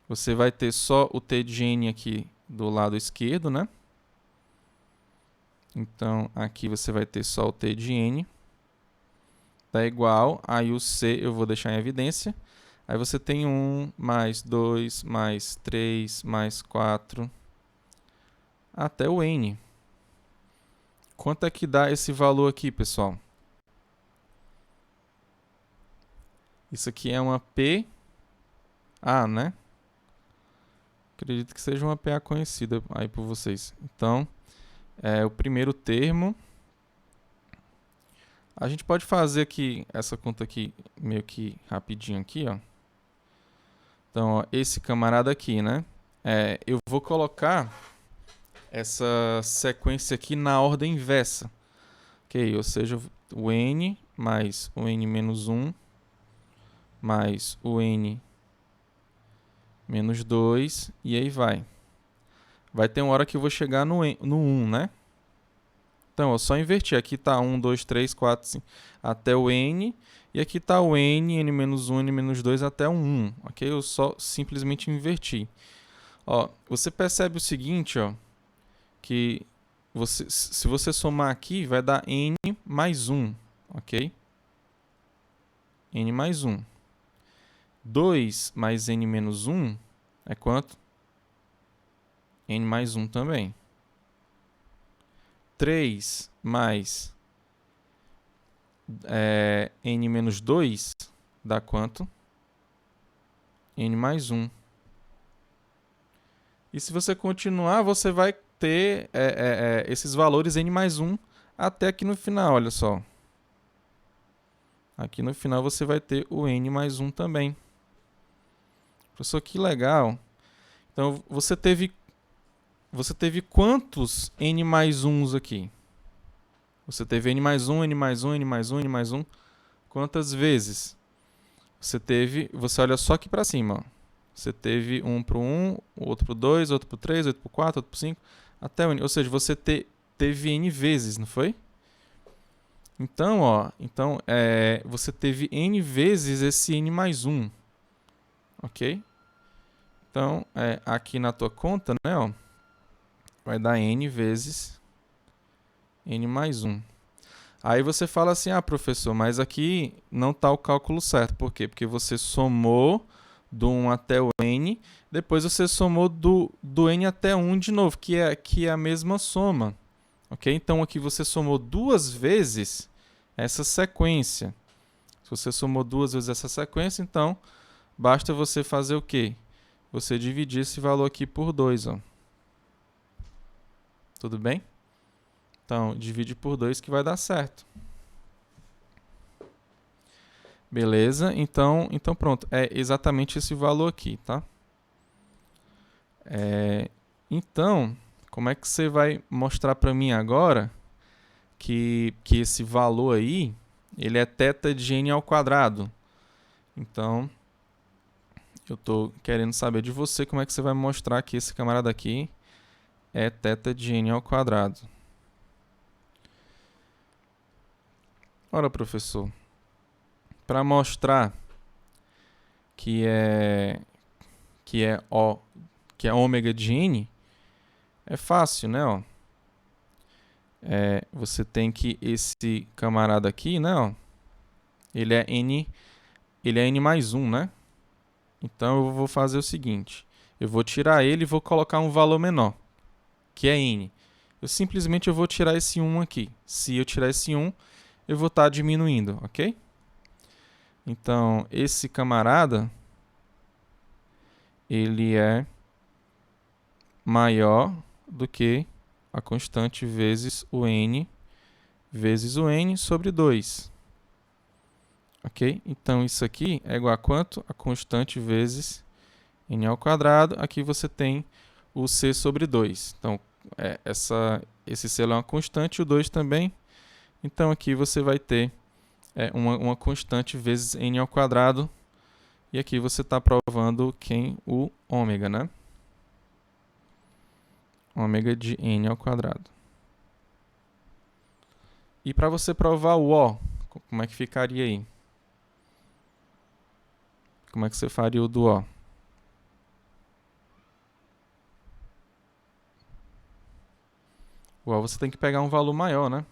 você vai ter só o t de n aqui do lado esquerdo, né? Então aqui você vai ter só o t de n, tá igual, aí o c eu vou deixar em evidência. Aí você tem 1, mais 2, mais 3, mais 4, até o n. Quanto é que dá esse valor aqui, pessoal? Isso aqui é uma PA, né? Acredito que seja uma PA conhecida aí por vocês. Então, o primeiro termo. A gente pode fazer aqui essa conta aqui meio que rapidinho aqui, ó. Então, ó, esse camarada aqui, né? eu vou colocar essa sequência aqui na ordem inversa. Ok? Ou seja, o n mais o n menos 1 mais o n menos 2 e aí vai. Vai ter uma hora que eu vou chegar no 1, né? Então, eu só inverter. Aqui está 1, 2, 3, 4, 5, até o n. E aqui está o n menos 1, n menos 2 até o 1. Ok? Eu só simplesmente inverti. Ó, você percebe o seguinte, ó, que se você somar aqui, vai dar n mais 1. Ok? N mais 1. 2 mais n menos 1 é quanto? N mais 1 também. 3 mais n menos 2 dá quanto? N mais 1. E se você continuar, você vai ter esses valores n mais 1 até aqui no final, olha só. Aqui no final você vai ter o n mais 1 também. Professor, que legal. Então, você teve quantos n mais 1s aqui? Você teve n mais 1, n mais 1, n mais 1, n mais 1. Quantas vezes? Você olha só aqui para cima. Ó. Você teve um para o 1, outro para o 2, outro para o 3, outro para o 4, outro para o 5, até o n. Ou seja, você teve n vezes, não foi? Então, você teve n vezes esse n mais 1. Ok? Então, aqui na tua conta, né, ó, vai dar n vezes n mais 1. Aí você fala assim, professor, mas aqui não está o cálculo certo. Por quê? Porque você somou do 1 até o n, depois você somou do n até 1 de novo, que é a mesma soma. Ok? Então aqui você somou duas vezes essa sequência. Se você somou duas vezes essa sequência, então basta você fazer o quê? Você dividir esse valor aqui por 2. Ó. Tudo bem? Então, divide por 2 que vai dar certo. Beleza? Então pronto. É exatamente esse valor aqui, tá? Então, como é que você vai mostrar para mim agora que esse valor aí, ele é θ de n ao quadrado? Então, eu estou querendo saber de você como é que você vai mostrar que esse camarada aqui é θ de n ao quadrado. Ora, professor, para mostrar que é ômega de n, é fácil, né? Ó. Você tem que esse camarada aqui, né? Ó, ele é n mais 1, né? Então eu vou fazer o seguinte, eu vou tirar ele e vou colocar um valor menor, que é n. Eu vou tirar esse 1 aqui. Se eu tirar esse 1, eu vou estar diminuindo, ok? Então, esse camarada, ele é maior do que a constante vezes o n sobre 2. Ok? Então, isso aqui é igual a quanto? A constante vezes n ao quadrado. Aqui você tem o c sobre 2. Então, esse c é uma constante, o 2 também. Então, aqui você vai ter uma constante vezes n ao quadrado. E aqui você está provando o ômega, né? Ômega de n ao quadrado. E para você provar o O, como é que ficaria aí? Como é que você faria o do O? O O você tem que pegar um valor maior, né?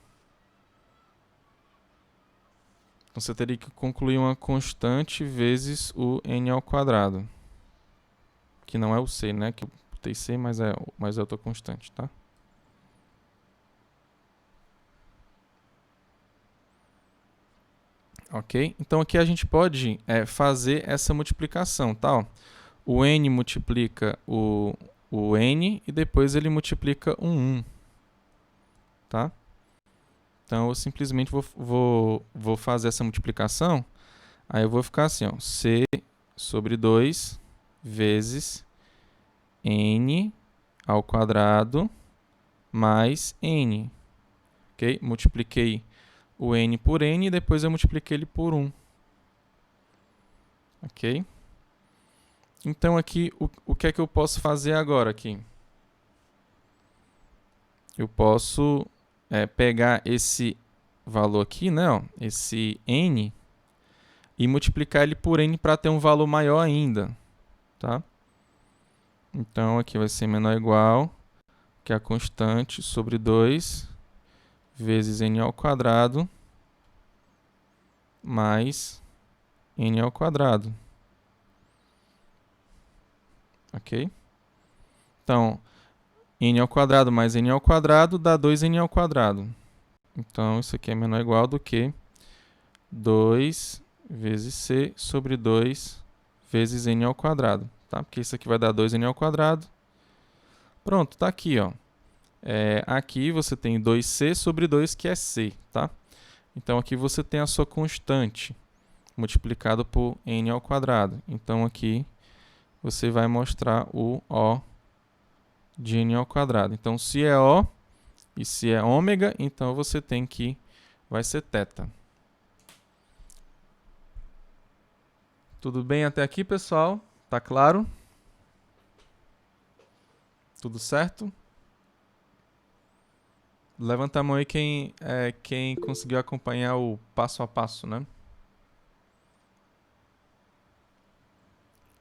Então você teria que concluir uma constante vezes o n ao quadrado. Que não é o c, né? Que eu botei c, mas é outra constante, tá? Ok? Então aqui a gente pode fazer essa multiplicação, tá? Ó, o n multiplica o n e depois ele multiplica o 1, tá? Então eu simplesmente vou fazer essa multiplicação, aí eu vou ficar assim, ó, c sobre 2 vezes n ao quadrado mais n. Ok? Multipliquei o n por n e depois eu multipliquei ele por 1. Ok? Então aqui, o que é que eu posso fazer agora aqui? Eu posso pegar esse valor aqui, né, ó, esse n, e multiplicar ele por n para ter um valor maior ainda, tá? Então aqui vai ser menor ou igual que a constante sobre 2 vezes n ao quadrado mais n ao quadrado. Ok? Então, n ao quadrado mais n ao quadrado dá 2n ao quadrado. Então, isso aqui é menor ou igual do que 2 vezes c sobre 2 vezes n ao quadrado. Tá? Porque isso aqui vai dar 2n ao quadrado. Pronto, está aqui, ó. Aqui você tem 2c sobre 2, que é c, tá? Então, aqui você tem a sua constante multiplicado por n ao quadrado. Então, aqui você vai mostrar o O de n ao quadrado. Então, se é O e se é ômega, então você tem que... vai ser θ. Tudo bem até aqui, pessoal? Tá claro? Tudo certo? Levanta a mão aí quem conseguiu acompanhar o passo a passo, né?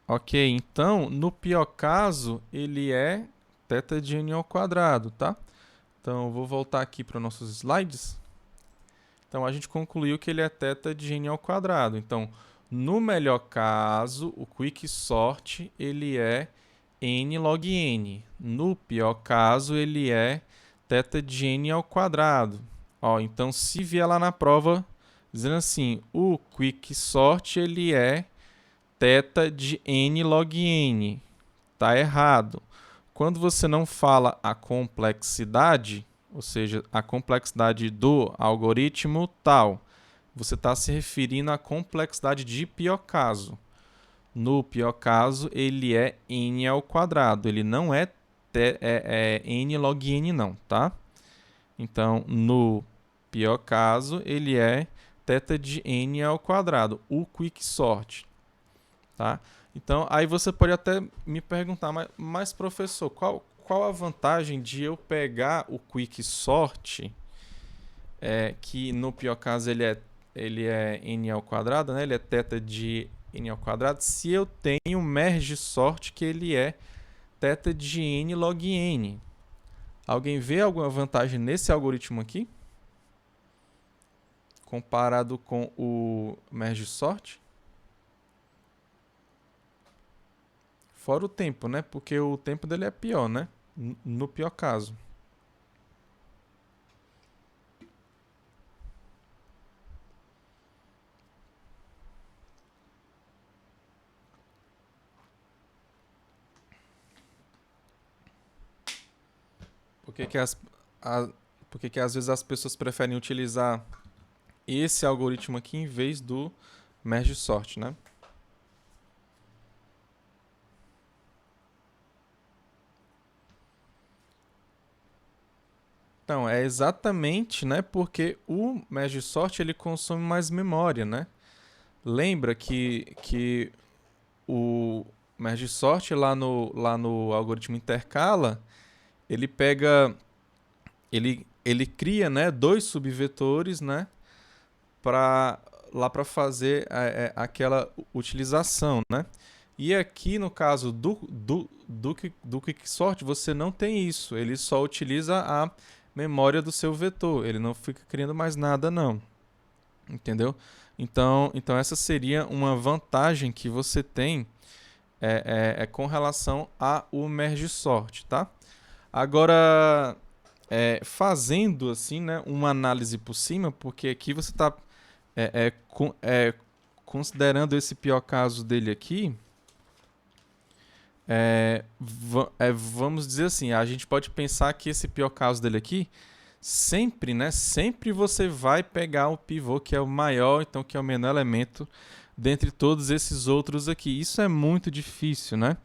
Ok, então, no pior caso, ele é θ de n ao quadrado, tá? Então, eu vou voltar aqui para os nossos slides. Então, a gente concluiu que ele é θ de n ao quadrado. Então, no melhor caso, o quicksort, ele é n log n. No pior caso, ele é θ de n ao quadrado. Ó, então, se vier lá na prova dizendo assim, o quicksort, ele é θ de n log n. Tá errado. Quando você não fala a complexidade, ou seja, a complexidade do algoritmo tal, você está se referindo à complexidade de pior caso. No pior caso, ele é n ao quadrado. Ele não é n log n, não, tá? Então, no pior caso, ele é θ de n ao quadrado, o quicksort. Tá? Então, aí você pode até me perguntar, mas professor, qual a vantagem de eu pegar o quicksort, que no pior caso ele é n ao quadrado, né? Ele é θ de n ao quadrado, se eu tenho merge sort que ele é θ de n log n. Alguém vê alguma vantagem nesse algoritmo aqui? Comparado com o merge sort? Fora o tempo, né? Porque o tempo dele é pior, né? No pior caso. Por que às vezes as pessoas preferem utilizar esse algoritmo aqui em vez do merge sort, né? Então, é exatamente, né, porque o merge sort ele consome mais memória, né? Lembra que o merge sort lá no algoritmo intercala, ele pega, ele cria, né, dois subvetores, né, lá para fazer aquela utilização, né? E aqui no caso do quicksort você não tem isso, ele só utiliza a memória do seu vetor, ele não fica criando mais nada não, entendeu? Então essa seria uma vantagem que você tem com relação ao merge sort, tá? Agora, fazendo assim, né, uma análise por cima, porque aqui você está considerando esse pior caso dele aqui, vamos dizer assim, a gente pode pensar que esse pior caso dele aqui, sempre, né, sempre você vai pegar o pivô que é o maior, então que é o menor elemento dentre todos esses outros aqui. Isso é muito difícil, né,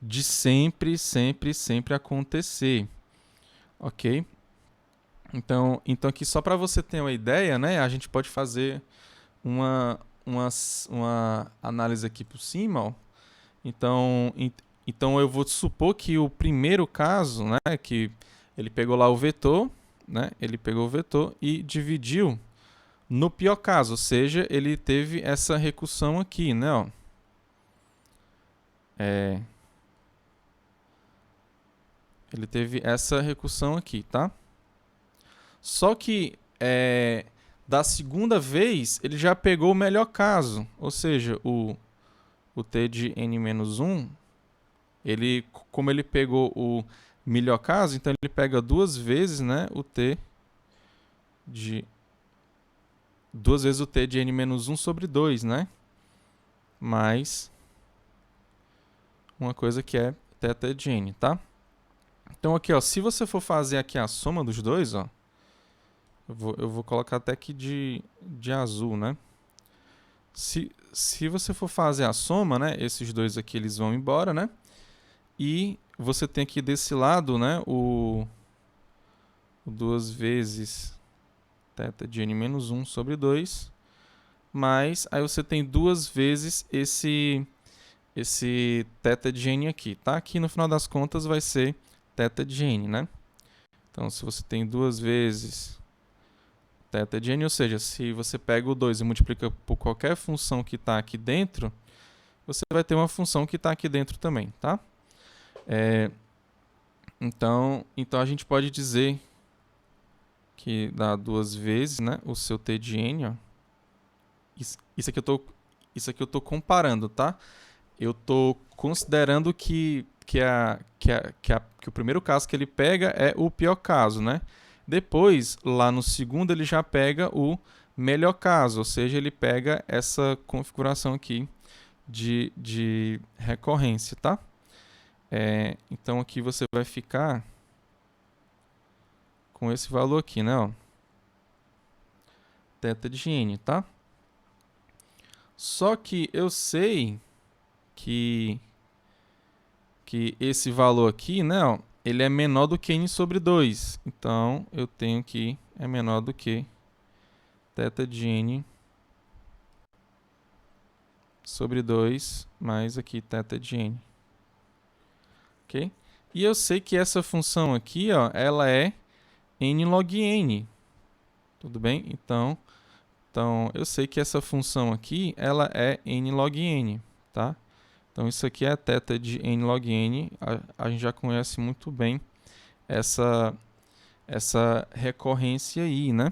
de sempre, sempre, sempre acontecer, ok? Então aqui só para você ter uma ideia, né, a gente pode fazer uma, uma análise aqui por cima, ó. Então, então eu vou supor que o primeiro caso, né, que ele pegou lá o vetor, né, ele pegou o vetor e dividiu no pior caso, ou seja, ele teve essa recursão aqui, né, ó. Ele teve essa recursão aqui, tá? Só que da segunda vez ele já pegou o melhor caso, ou seja, o t de n-1, como ele pegou o melhor caso, então ele pega duas vezes, né, duas vezes o t de n-1 sobre 2, né? Mais uma coisa que é θ de n, tá? Então aqui, ó, se você for fazer aqui a soma dos dois, ó, eu vou colocar até aqui de azul, né? Se você for fazer a soma, né, esses dois aqui eles vão embora, né? E você tem aqui desse lado, né, o duas vezes θ de n-1 sobre 2, mas aí você tem duas vezes esse θ de n aqui, tá? Aqui no final das contas vai ser θ de n, né? Então, se você tem duas vezes θ de n, ou seja, se você pega o 2 e multiplica por qualquer função que está aqui dentro, você vai ter uma função que está aqui dentro também, tá? Então a gente pode dizer que dá duas vezes, né, o seu t de n, ó. Isso aqui eu tô comparando, tá? Eu tô considerando que o primeiro caso que ele pega é o pior caso, né? Depois, lá no segundo, ele já pega o melhor caso, ou seja, ele pega essa configuração aqui de recorrência, tá? Então aqui você vai ficar com esse valor aqui, né? Ó, θ de n, tá? Só que eu sei que esse valor aqui, né, ó, ele é menor do que n sobre 2. Então, eu tenho que é menor do que θ de n sobre 2 mais aqui θ de n. Ok? E eu sei que essa função aqui, ó, ela é n log n. Tudo bem? Então, eu sei que essa função aqui, ela é n log n, tá? Então, isso aqui é θ de n log n. A gente já conhece muito bem essa recorrência aí, né?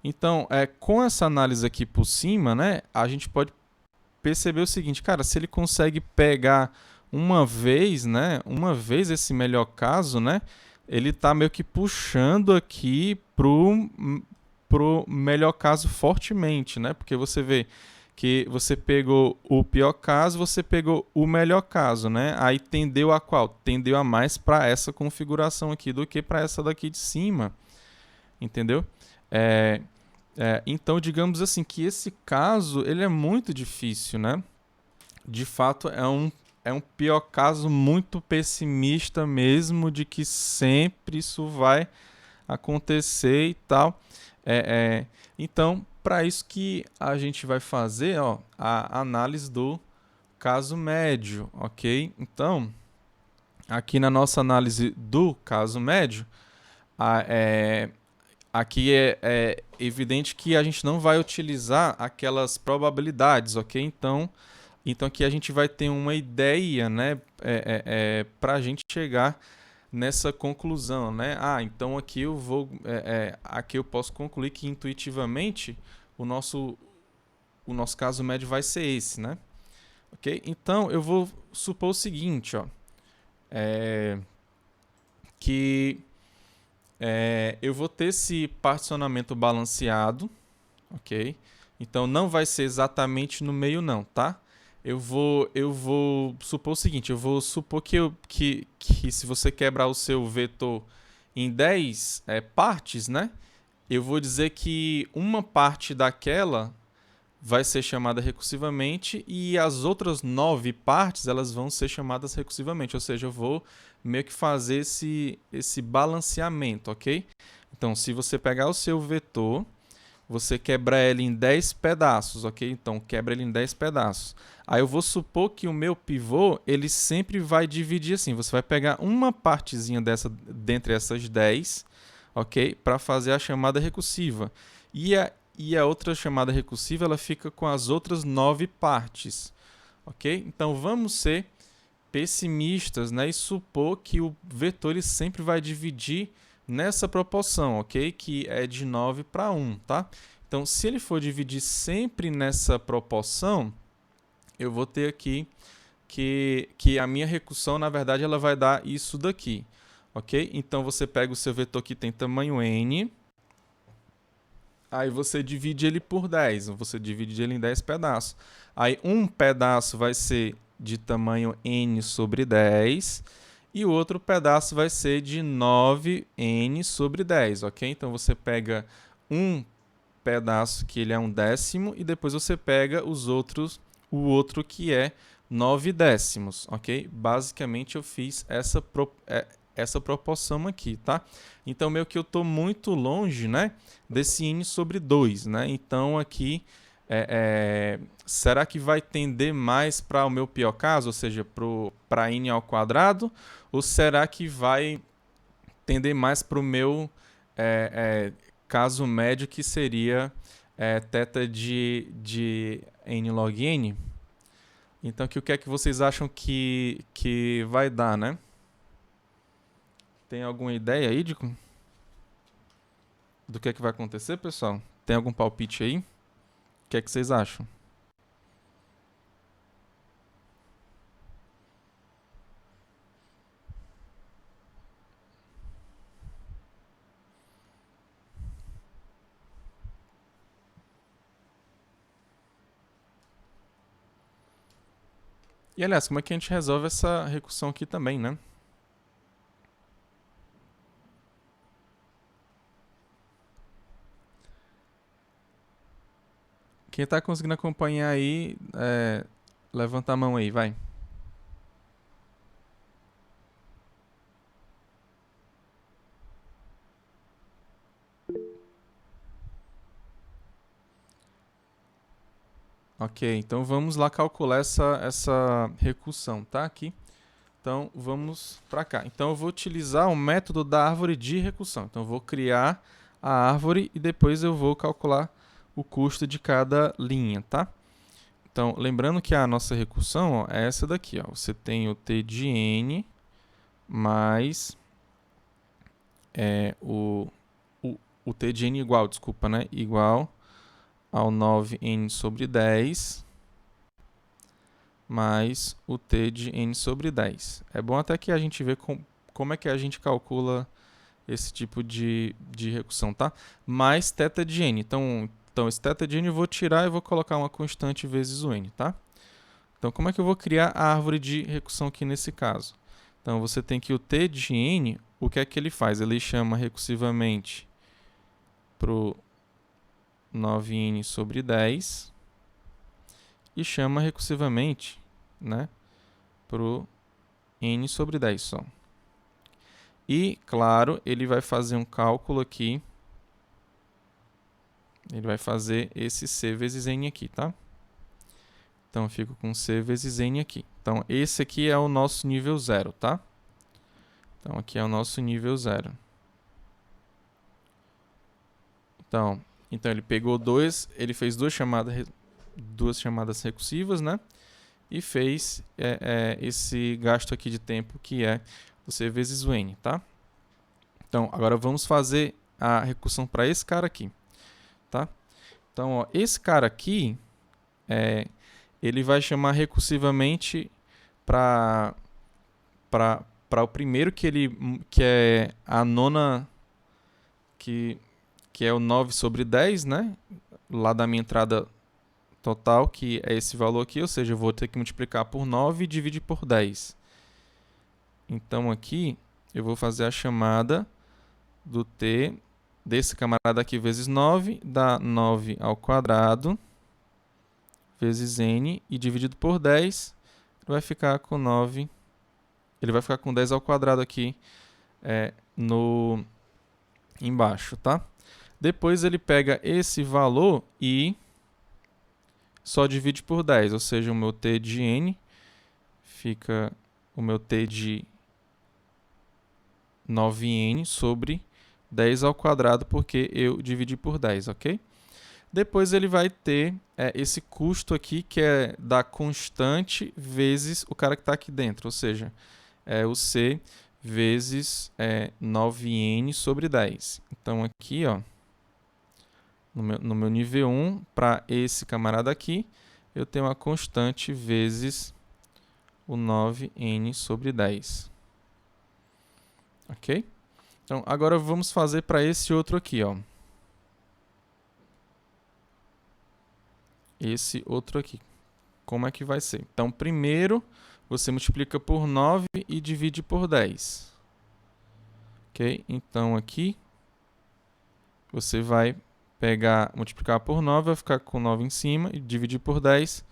Então, com essa análise aqui por cima, né, a gente pode perceber o seguinte, cara, se ele consegue pegar uma vez, né, esse melhor caso, né, ele está meio que puxando aqui pro melhor caso fortemente, né? Porque você vê que você pegou o pior caso, você pegou o melhor caso, né? Aí tendeu a qual? Tendeu a mais para essa configuração aqui do que para essa daqui de cima, entendeu? Então, digamos assim, que esse caso ele é muito difícil, né? De fato, é um pior caso muito pessimista mesmo, de que sempre isso vai acontecer e tal. Então, para isso que a gente vai fazer, ó, a análise do caso médio, ok? Então, aqui na nossa análise do caso médio, aqui é evidente que a gente não vai utilizar aquelas probabilidades, ok? Então aqui a gente vai ter uma ideia, né, para a gente chegar nessa conclusão, né? Então aqui eu vou, aqui eu posso concluir que intuitivamente o nosso caso médio vai ser esse, né? Ok? Então eu vou supor o seguinte, ó, que eu vou ter esse particionamento balanceado, ok? Então não vai ser exatamente no meio não, tá? Eu vou supor o seguinte, eu vou supor que se você quebrar o seu vetor em 10 partes, né? Eu vou dizer que uma parte daquela vai ser chamada recursivamente e as outras 9 partes elas vão ser chamadas recursivamente, ou seja, eu vou meio que fazer esse balanceamento, ok? Então, se você pegar o seu vetor, você quebra ele em 10 pedaços, ok? Então, quebra ele em 10 pedaços. Aí eu vou supor que o meu pivô, ele sempre vai dividir assim. Você vai pegar uma partezinha dessa, dentre essas 10, ok? Para fazer a chamada recursiva. E a outra chamada recursiva, ela fica com as outras 9 partes, ok? Então, vamos ser pessimistas, né? E supor que o vetor ele sempre vai dividir nessa proporção, ok? Que é de 9 para 1, tá? Então, se ele for dividir sempre nessa proporção, eu vou ter aqui que a minha recursão, na verdade, ela vai dar isso daqui, ok? Então, você pega o seu vetor que tem tamanho n, aí você divide ele por 10, você divide ele em 10 pedaços. Aí, um pedaço vai ser de tamanho n sobre 10, e o outro pedaço vai ser de 9n sobre 10, ok? Então, você pega um pedaço que ele é 1/10 e depois você pega o outro que é 9/10, ok? Basicamente, eu fiz essa proporção aqui, tá? Então, meio que eu estou muito longe, né, desse n sobre 2, né? Então, aqui, será que vai tender mais para o meu pior caso, ou seja, para n ao quadrado, ou será que vai tender mais para o meu caso médio, que seria θ de n log n? Então, o que é que vocês acham que vai dar, né? Tem alguma ideia aí do que é que vai acontecer, pessoal? Tem algum palpite aí? O que é que vocês acham? E, aliás, como é que a gente resolve essa recursão aqui também, né? Quem está conseguindo acompanhar aí, levanta a mão aí, vai. Ok, então vamos lá calcular essa recursão, tá? Aqui. Então, vamos para cá. Então, eu vou utilizar o método da árvore de recursão. Então, eu vou criar a árvore e depois eu vou calcular o custo de cada linha, tá? Então, lembrando que a nossa recursão, ó, é essa daqui, ó. Você tem o t de n mais o t de n igual, desculpa, né? Igual ao 9n sobre 10 mais o t de n sobre 10. É bom até que a gente vê como é que a gente calcula esse tipo de recursão, tá? Mais θ de n. Então, esse θ de n eu vou tirar e vou colocar uma constante vezes o n, tá? Então, como é que eu vou criar a árvore de recursão aqui nesse caso? Então, você tem que o t de n, o que é que ele faz? Ele chama recursivamente para o 9n sobre 10 e chama recursivamente, né, para o n sobre 10 só. E, claro, ele vai fazer um cálculo aqui. Ele vai fazer esse c vezes n aqui, tá? Então, eu fico com c vezes n aqui. Então, esse aqui é o nosso nível 0, tá? Então, aqui é o nosso nível 0. Então ele pegou ele fez duas chamadas recursivas, né? E fez esse gasto aqui de tempo, que é o c vezes o n, tá? Então, agora vamos fazer a recursão para esse cara aqui, tá? Então, ó, esse cara aqui, ele vai chamar recursivamente para o primeiro, que é a nona, que é o 9 sobre 10, né? Lá da minha entrada total, que é esse valor aqui, ou seja, eu vou ter que multiplicar por 9 e dividir por 10. Então, aqui, eu vou fazer a chamada do t desse camarada aqui vezes 9, dá 9 ao quadrado, vezes n e dividido por 10, ele vai ficar com 9. Ele vai ficar com 10 ao quadrado aqui embaixo, tá? Depois ele pega esse valor e só divide por 10, ou seja, o meu t de n fica o meu t de 9n sobre 10 ao quadrado, porque eu dividi por 10, ok? Depois ele vai ter esse custo aqui, que é da constante vezes o cara que está aqui dentro, ou seja, o c vezes 9n sobre 10. Então aqui, ó, no meu nível 1, para esse camarada aqui, eu tenho a constante vezes o 9n sobre 10. Ok? Então, agora vamos fazer para esse outro aqui, ó. Esse outro aqui. Como é que vai ser? Então, primeiro, você multiplica por 9 e divide por 10. Ok? Então, aqui, você vai multiplicar por 9, vai ficar com 9 em cima, e dividir por 10,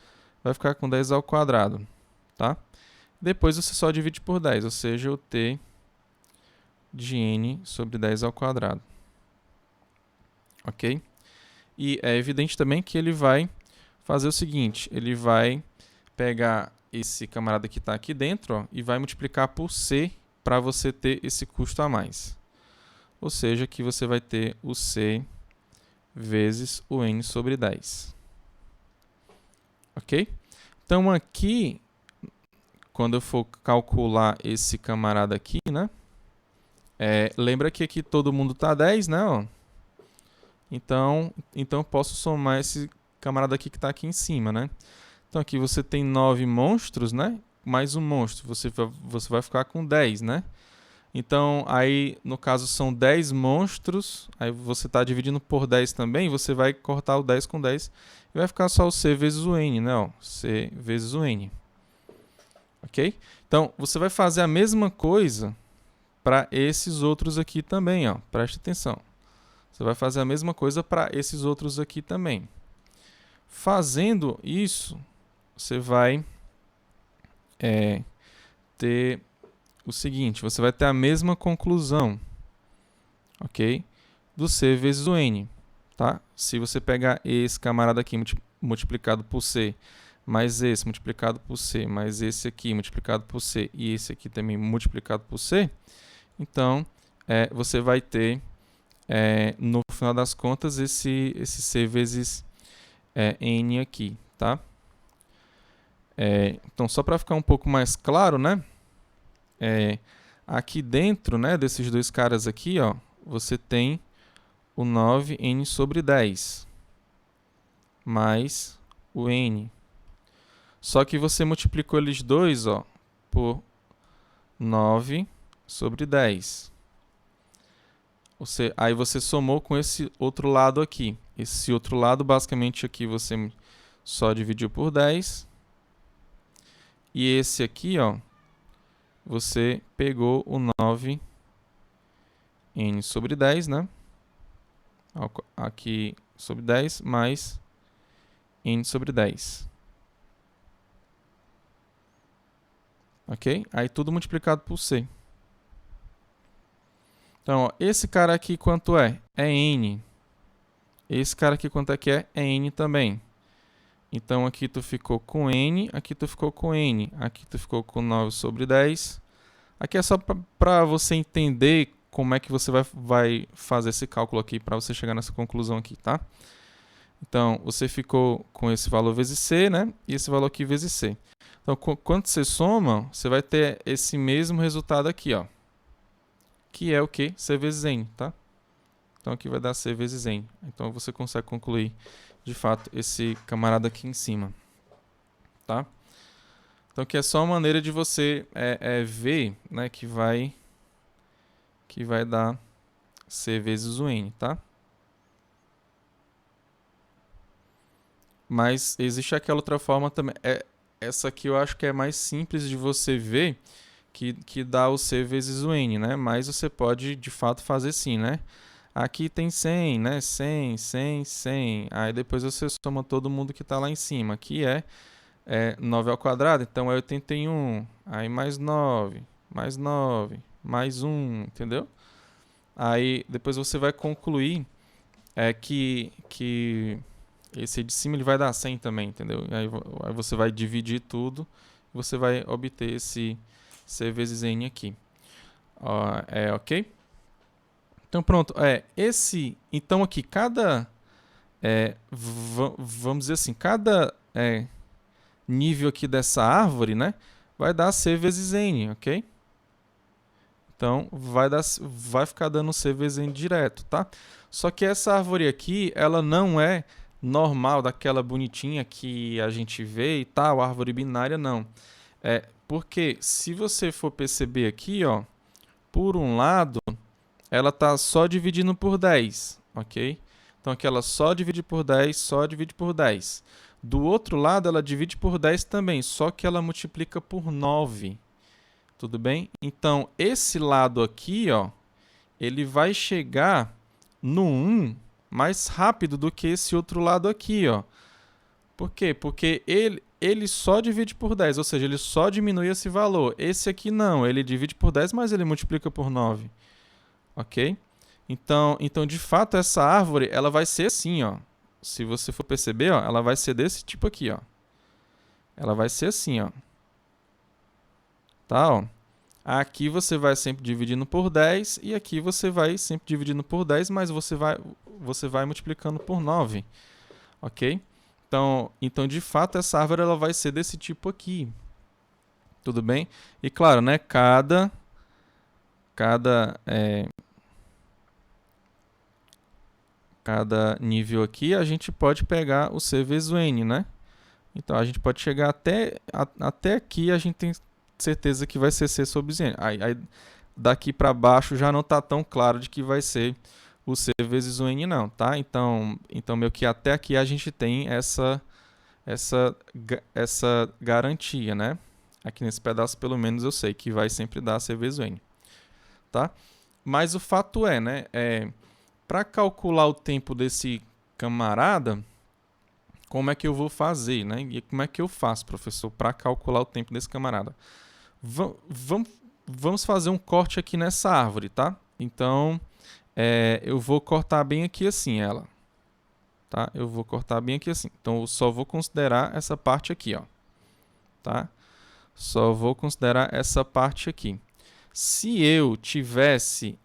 vai ficar com 10 ao quadrado. Tá? Depois, você só divide por 10, ou seja, o t de n sobre 10 ao quadrado. Ok? E é evidente também que ele vai fazer o seguinte, ele vai pegar esse camarada que está aqui dentro, ó, e vai multiplicar por c para você ter esse custo a mais. Ou seja, aqui você vai ter o c vezes o n sobre 10. Ok? Então aqui, quando eu for calcular esse camarada aqui, né? Lembra que aqui todo mundo está 10, né? Ó? Então eu posso somar esse camarada aqui que está aqui em cima, né? Então aqui você tem 9 monstros, né? Mais um monstro, você vai ficar com 10, né? Então aí, no caso, são 10 monstros, aí você está dividindo por 10 também, você vai cortar o 10 com 10 e vai ficar só o c vezes o n, né? Ó, c vezes o n. Ok? Então, você vai fazer a mesma coisa para esses outros aqui também, ó. Preste atenção. Você vai fazer a mesma coisa para esses outros aqui também. Fazendo isso, você vai ter o seguinte, você vai ter a mesma conclusão, ok? Do c vezes o n, tá? Se você pegar esse camarada aqui multiplicado por c, mais esse multiplicado por c, mais esse aqui multiplicado por c, e esse aqui também multiplicado por c, então você vai ter, no final das contas, esse c vezes n aqui, tá? Então, só para ficar um pouco mais claro, né? Aqui dentro, né, desses dois caras aqui, ó, você tem o 9n sobre 10 mais o n. Só que você multiplicou eles dois, ó, por 9 sobre 10. Aí você somou com esse outro lado aqui. Esse outro lado, basicamente, aqui você só dividiu por 10. E esse aqui, ó, você pegou o 9n sobre 10, né? Aqui sobre 10 mais n sobre 10. Ok? Aí tudo multiplicado por c. Então, ó, esse cara aqui quanto é? É n. Esse cara aqui quanto é que é? É n também. Então, aqui tu ficou com n, aqui tu ficou com n, aqui tu ficou com 9 sobre 10. Aqui é só para você entender como é que você vai fazer esse cálculo aqui para você chegar nessa conclusão aqui, tá? Então, você ficou com esse valor vezes c, né? E esse valor aqui vezes c. Então, quando você soma, você vai ter esse mesmo resultado aqui, ó. Que é o quê? C vezes n, tá? Então, aqui vai dar c vezes n. Então, você consegue concluir, de fato, esse camarada aqui em cima, tá? Então, aqui é só uma maneira de você ver, né, que vai dar c vezes o n, tá? Mas existe aquela outra forma também. Essa aqui eu acho que é mais simples de você ver, que dá o c vezes o n, né? Mas você pode, de fato, fazer sim, né? Aqui tem 100, né? 100, 100, 100. Aí depois você soma todo mundo que está lá em cima. Aqui é 9 ao quadrado, então é 81. Aí mais 9, mais 9, mais 1, entendeu? Aí depois você vai concluir que esse de cima ele vai dar 100 também, entendeu? Aí você vai dividir tudo e você vai obter esse C vezes N aqui. Ok? Então pronto, então aqui vamos dizer assim, cada nível aqui dessa árvore, né, vai dar C vezes N, ok? Então vai ficar dando C vezes N direto, tá? Só que essa árvore aqui, ela não é normal, daquela bonitinha que a gente vê e tal, árvore binária, não. Porque se você for perceber aqui, ó, por um lado, ela está só dividindo por 10, ok? Então aqui ela só divide por 10, só divide por 10. Do outro lado, ela divide por 10 também, só que ela multiplica por 9. Tudo bem? Então, esse lado aqui, ó, ele vai chegar no 1 mais rápido do que esse outro lado aqui, ó. Por quê? Porque ele só divide por 10, ou seja, ele só diminui esse valor. Esse aqui não, ele divide por 10, mas ele multiplica por 9. Ok? Então, de fato, essa árvore ela vai ser assim, ó. Se você for perceber, ó, ela vai ser desse tipo aqui, ó. Ela vai ser assim, ó. Tá, ó. Aqui você vai sempre dividindo por 10 e aqui você vai sempre dividindo por 10, mas você vai multiplicando por 9. Ok? Então, de fato, essa árvore ela vai ser desse tipo aqui. Tudo bem? E claro, né, cada nível aqui, a gente pode pegar o C vezes o N, né? Então, a gente pode chegar até aqui, a gente tem certeza que vai ser C sobre N. Aí daqui para baixo já não está tão claro de que vai ser o C vezes o N, não, tá? Então meio que até aqui a gente tem essa garantia, né? Aqui nesse pedaço, pelo menos, eu sei que vai sempre dar C vezes o N, tá? Mas o fato é, né? Para calcular o tempo desse camarada, como é que eu vou fazer, né? E como é que eu faço, professor, para calcular o tempo desse camarada? Vamos fazer um corte aqui nessa árvore, tá? Então, eu vou cortar bem aqui assim ela. Tá? Eu vou cortar bem aqui assim. Então, eu só vou considerar essa parte aqui, ó. Tá? Só vou considerar essa parte aqui. Se eu tivesse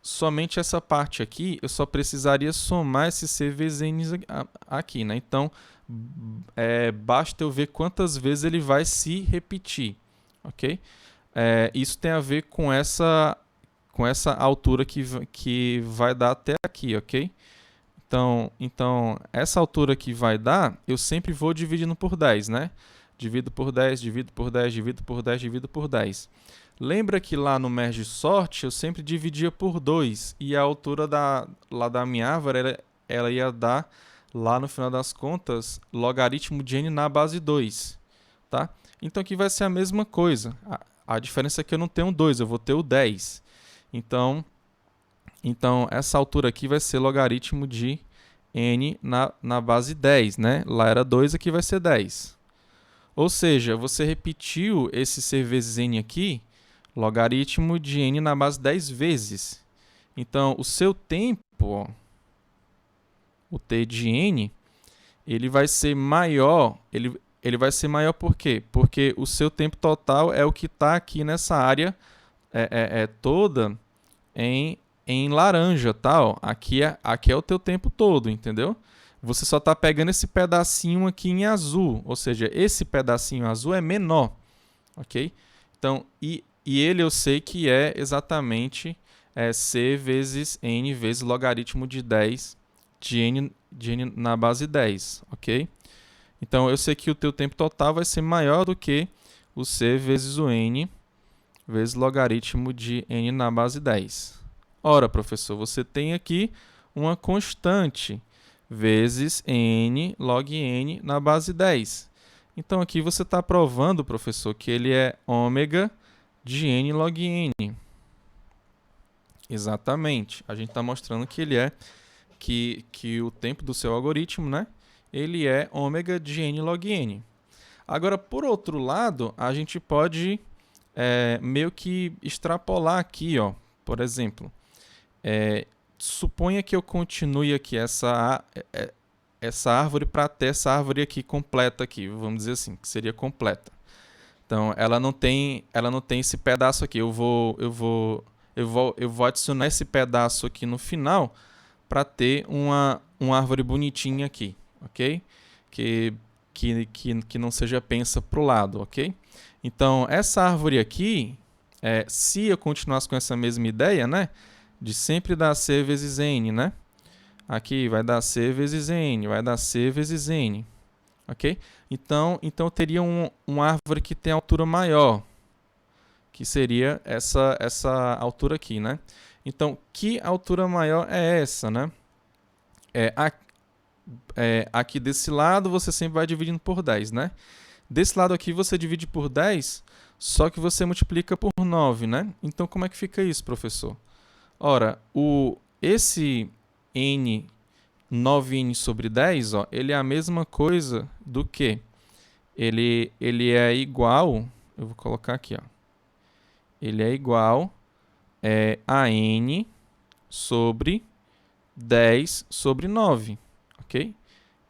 somente essa parte aqui, eu só precisaria somar esses C vezes N aqui, né? Então, basta eu ver quantas vezes ele vai se repetir, ok? Isso tem a ver com essa altura que vai dar até aqui, ok? Então, essa altura que vai dar, eu sempre vou dividindo por 10, né? Divido por 10, divido por 10, divido por 10, divido por 10. Lembra que lá no merge sort eu sempre dividia por 2 e a altura lá da minha árvore ela ia dar, lá no final das contas, logaritmo de n na base 2. Tá? Então aqui vai ser a mesma coisa. A diferença é que eu não tenho 2, eu vou ter o 10. Então, essa altura aqui vai ser logaritmo de n na base 10, né? Lá era 2, aqui vai ser 10. Ou seja, você repetiu esse C vezes n aqui, logaritmo de n na base 10 vezes. Então, o seu tempo, ó, o t de n, ele vai ser maior. Ele vai ser maior por quê? Porque o seu tempo total é o que está aqui nessa área toda em laranja, tá? Ó, aqui é o teu tempo todo, entendeu? Você só está pegando esse pedacinho aqui em azul, ou seja, esse pedacinho azul é menor, ok? Então, e ele eu sei que é exatamente C vezes N vezes logaritmo de 10 de N na base 10, ok? Então, eu sei que o teu tempo total vai ser maior do que o C vezes o N vezes logaritmo de N na base 10. Ora, professor, você tem aqui uma constante vezes N log N na base 10. Então, aqui você está provando, professor, que ele é ômega de N log N. Exatamente. A gente está mostrando que ele é que o tempo do seu algoritmo, né? Ele é ômega de n log n. Agora, por outro lado, a gente pode meio que extrapolar aqui, ó. Por exemplo, suponha que eu continue aqui essa árvore para ter essa árvore aqui completa aqui, vamos dizer assim, que seria completa. Então, ela não tem esse pedaço aqui. Eu vou adicionar esse pedaço aqui no final para ter uma árvore bonitinha aqui, ok? Que não seja pensa para o lado, ok? Então, essa árvore aqui, se eu continuasse com essa mesma ideia, né? De sempre dar C vezes N, né? Aqui vai dar C vezes N, vai dar C vezes N, ok? Então eu teria uma árvore que tem altura maior, que seria essa altura aqui, né? Então, que altura maior é essa, né? Aqui desse lado você sempre vai dividindo por 10, né? Desse lado aqui você divide por 10, só que você multiplica por 9, né? Então, como é que fica isso, professor? Ora, esse n 9n sobre 10, ó, ele é a mesma coisa do que? Ele é igual, eu vou colocar aqui, ó. Ele é igual a n sobre 10 sobre 9, ok?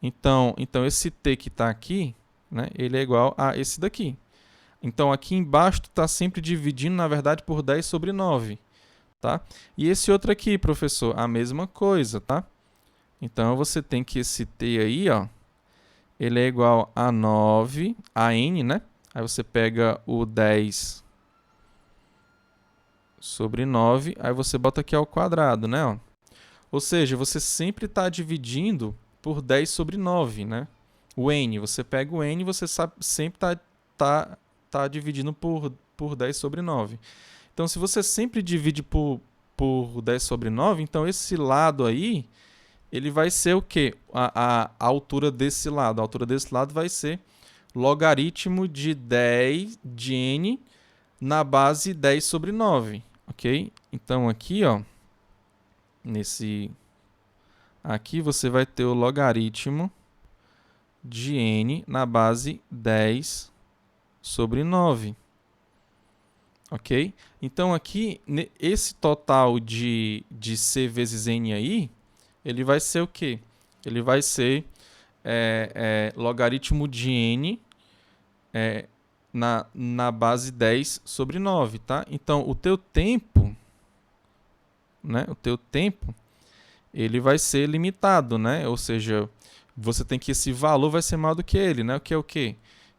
Então esse t que está aqui, né, ele é igual a esse daqui. Então, aqui embaixo tu está sempre dividindo, na verdade, por 10 sobre 9. Tá? E esse outro aqui, professor, a mesma coisa, tá? Então, você tem que esse t aí, ó, ele é igual a 9, a n, né? Aí você pega o 10 sobre 9, aí você bota aqui ao quadrado, né? Ó. Ou seja, você sempre está dividindo por 10 sobre 9, né? O n, você pega o n, você sempre tá dividindo por 10 sobre 9. Então, se você sempre divide por 10 sobre 9, então esse lado aí, ele vai ser o quê? A altura desse lado. A altura desse lado vai ser logaritmo de 10 de n na base 10 sobre 9, ok? Então, aqui, ó, aqui você vai ter o logaritmo de n na base 10 sobre 9. Ok? Então, aqui, esse total de C vezes N aí, ele vai ser o quê? Ele vai ser logaritmo de N na base 10 sobre 9, tá? Então, o teu tempo, né? O teu tempo, ele vai ser limitado, né? Ou seja, você tem que esse valor vai ser maior do que ele, né? O que é o quê?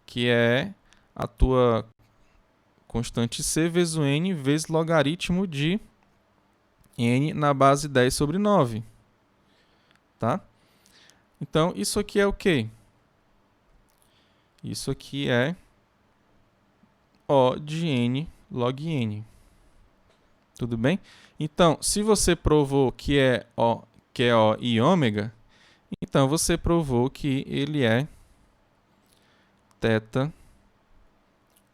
Que é a tua constante C vezes o N vezes logaritmo de N na base 10 sobre 9. Tá? Então, isso aqui é o quê? Isso aqui é O de N log N. Tudo bem? Então, se você provou que é O e ômega, então você provou que ele é θ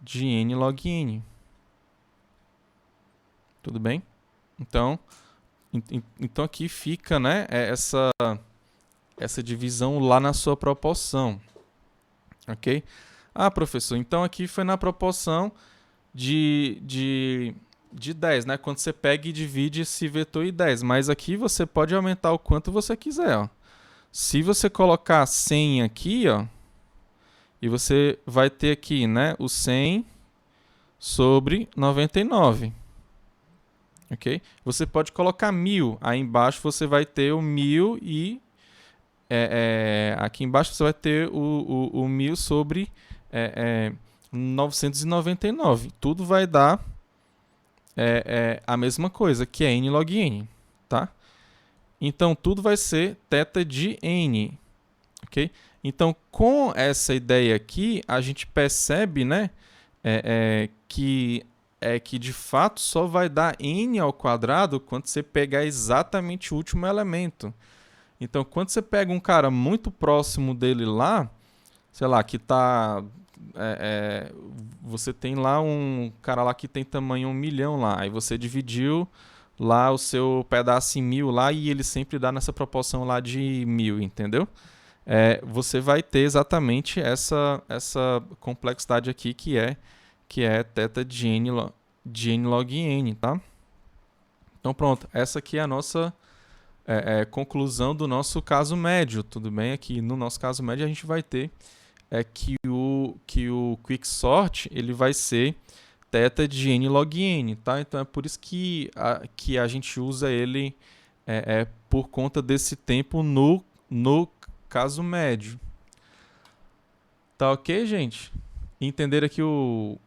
de N log N. Tudo bem? Então aqui fica, né, essa divisão lá na sua proporção. Ok? Ah, professor, então aqui foi na proporção de 10, né? Quando você pega e divide esse vetor em 10. Mas aqui você pode aumentar o quanto você quiser, ó. Se você colocar 100 aqui, ó, e você vai ter aqui, né, o 100 sobre 99. Ok? Você pode colocar 1000. Aí embaixo você vai ter o 1000 e... aqui embaixo você vai ter o 1000 sobre 999. Tudo vai dar a mesma coisa, que é n log n. Tá? Então, tudo vai ser θ de n. Ok? Então, com essa ideia aqui, a gente percebe, né, que de fato só vai dar n ao quadrado quando você pegar exatamente o último elemento. Então, quando você pega um cara muito próximo dele lá, sei lá, que tá... você tem lá um cara lá que tem tamanho 1 milhão lá, aí você dividiu lá o seu pedaço em 1000 lá e ele sempre dá nessa proporção lá de 1000, entendeu? Você vai ter exatamente essa complexidade aqui que é θ de n log n, tá? Então pronto, essa aqui é a nossa conclusão do nosso caso médio, tudo bem? Aqui no nosso caso médio a gente vai ter que o quicksort ele vai ser θ de n log n, tá? Então é por isso que a gente usa ele por conta desse tempo no caso médio. Tá ok, gente? Entenderam aqui o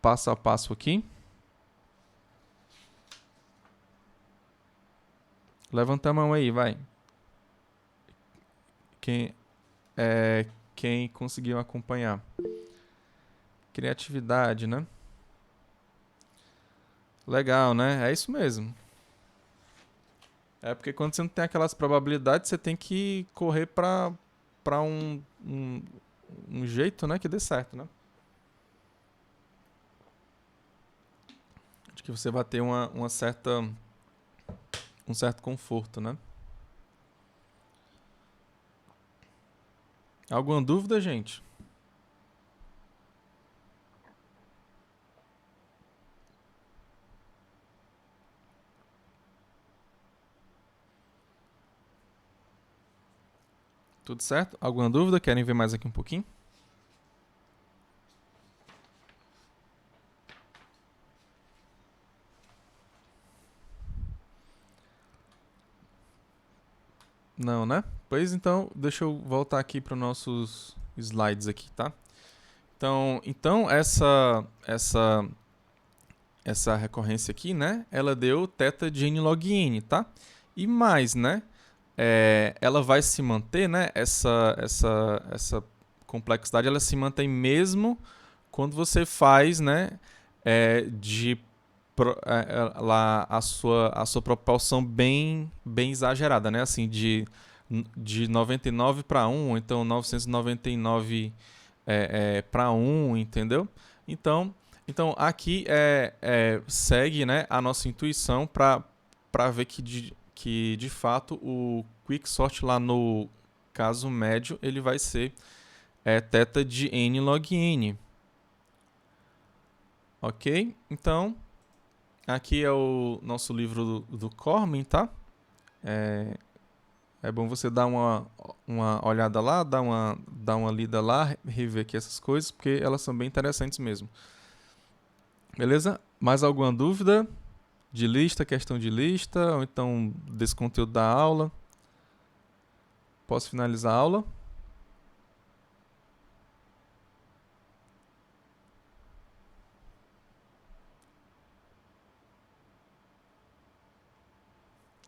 passo a passo aqui? Levanta a mão aí, vai. Quem conseguiu acompanhar? Criatividade, né? Legal, né? É isso mesmo. Porque quando você não tem aquelas probabilidades, você tem que correr para um jeito, né, que dê certo, né? De que você vai ter um certo conforto, né? Alguma dúvida, gente? Tudo certo? Alguma dúvida? Querem ver mais aqui um pouquinho? Não, né? Pois então, deixa eu voltar aqui para os nossos slides aqui, tá? Então essa recorrência aqui, né? Ela deu θ de n log n, tá? E mais, né? Ela vai se manter, né? Essa complexidade ela se mantém mesmo quando você faz, né? Lá a sua proporção bem exagerada, né? Assim, de 99 para 1, ou então 999 para 1, entendeu? Então aqui segue, né, a nossa intuição para ver que de fato o quicksort lá no caso médio ele vai ser θ de n log n. Ok? Então, aqui é o nosso livro do Cormen, tá? É bom você dar uma olhada lá, dar uma lida lá, rever aqui essas coisas, porque elas são bem interessantes mesmo. Beleza? Mais alguma dúvida de lista, questão de lista, ou então desse conteúdo da aula? Posso finalizar a aula?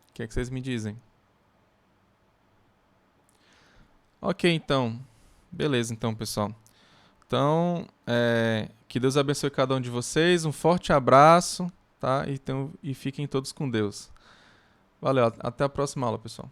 O que é que vocês me dizem? Ok, então. Beleza, então, pessoal. Então, que Deus abençoe cada um de vocês. Um forte abraço, tá? E fiquem todos com Deus. Valeu, até a próxima aula, pessoal.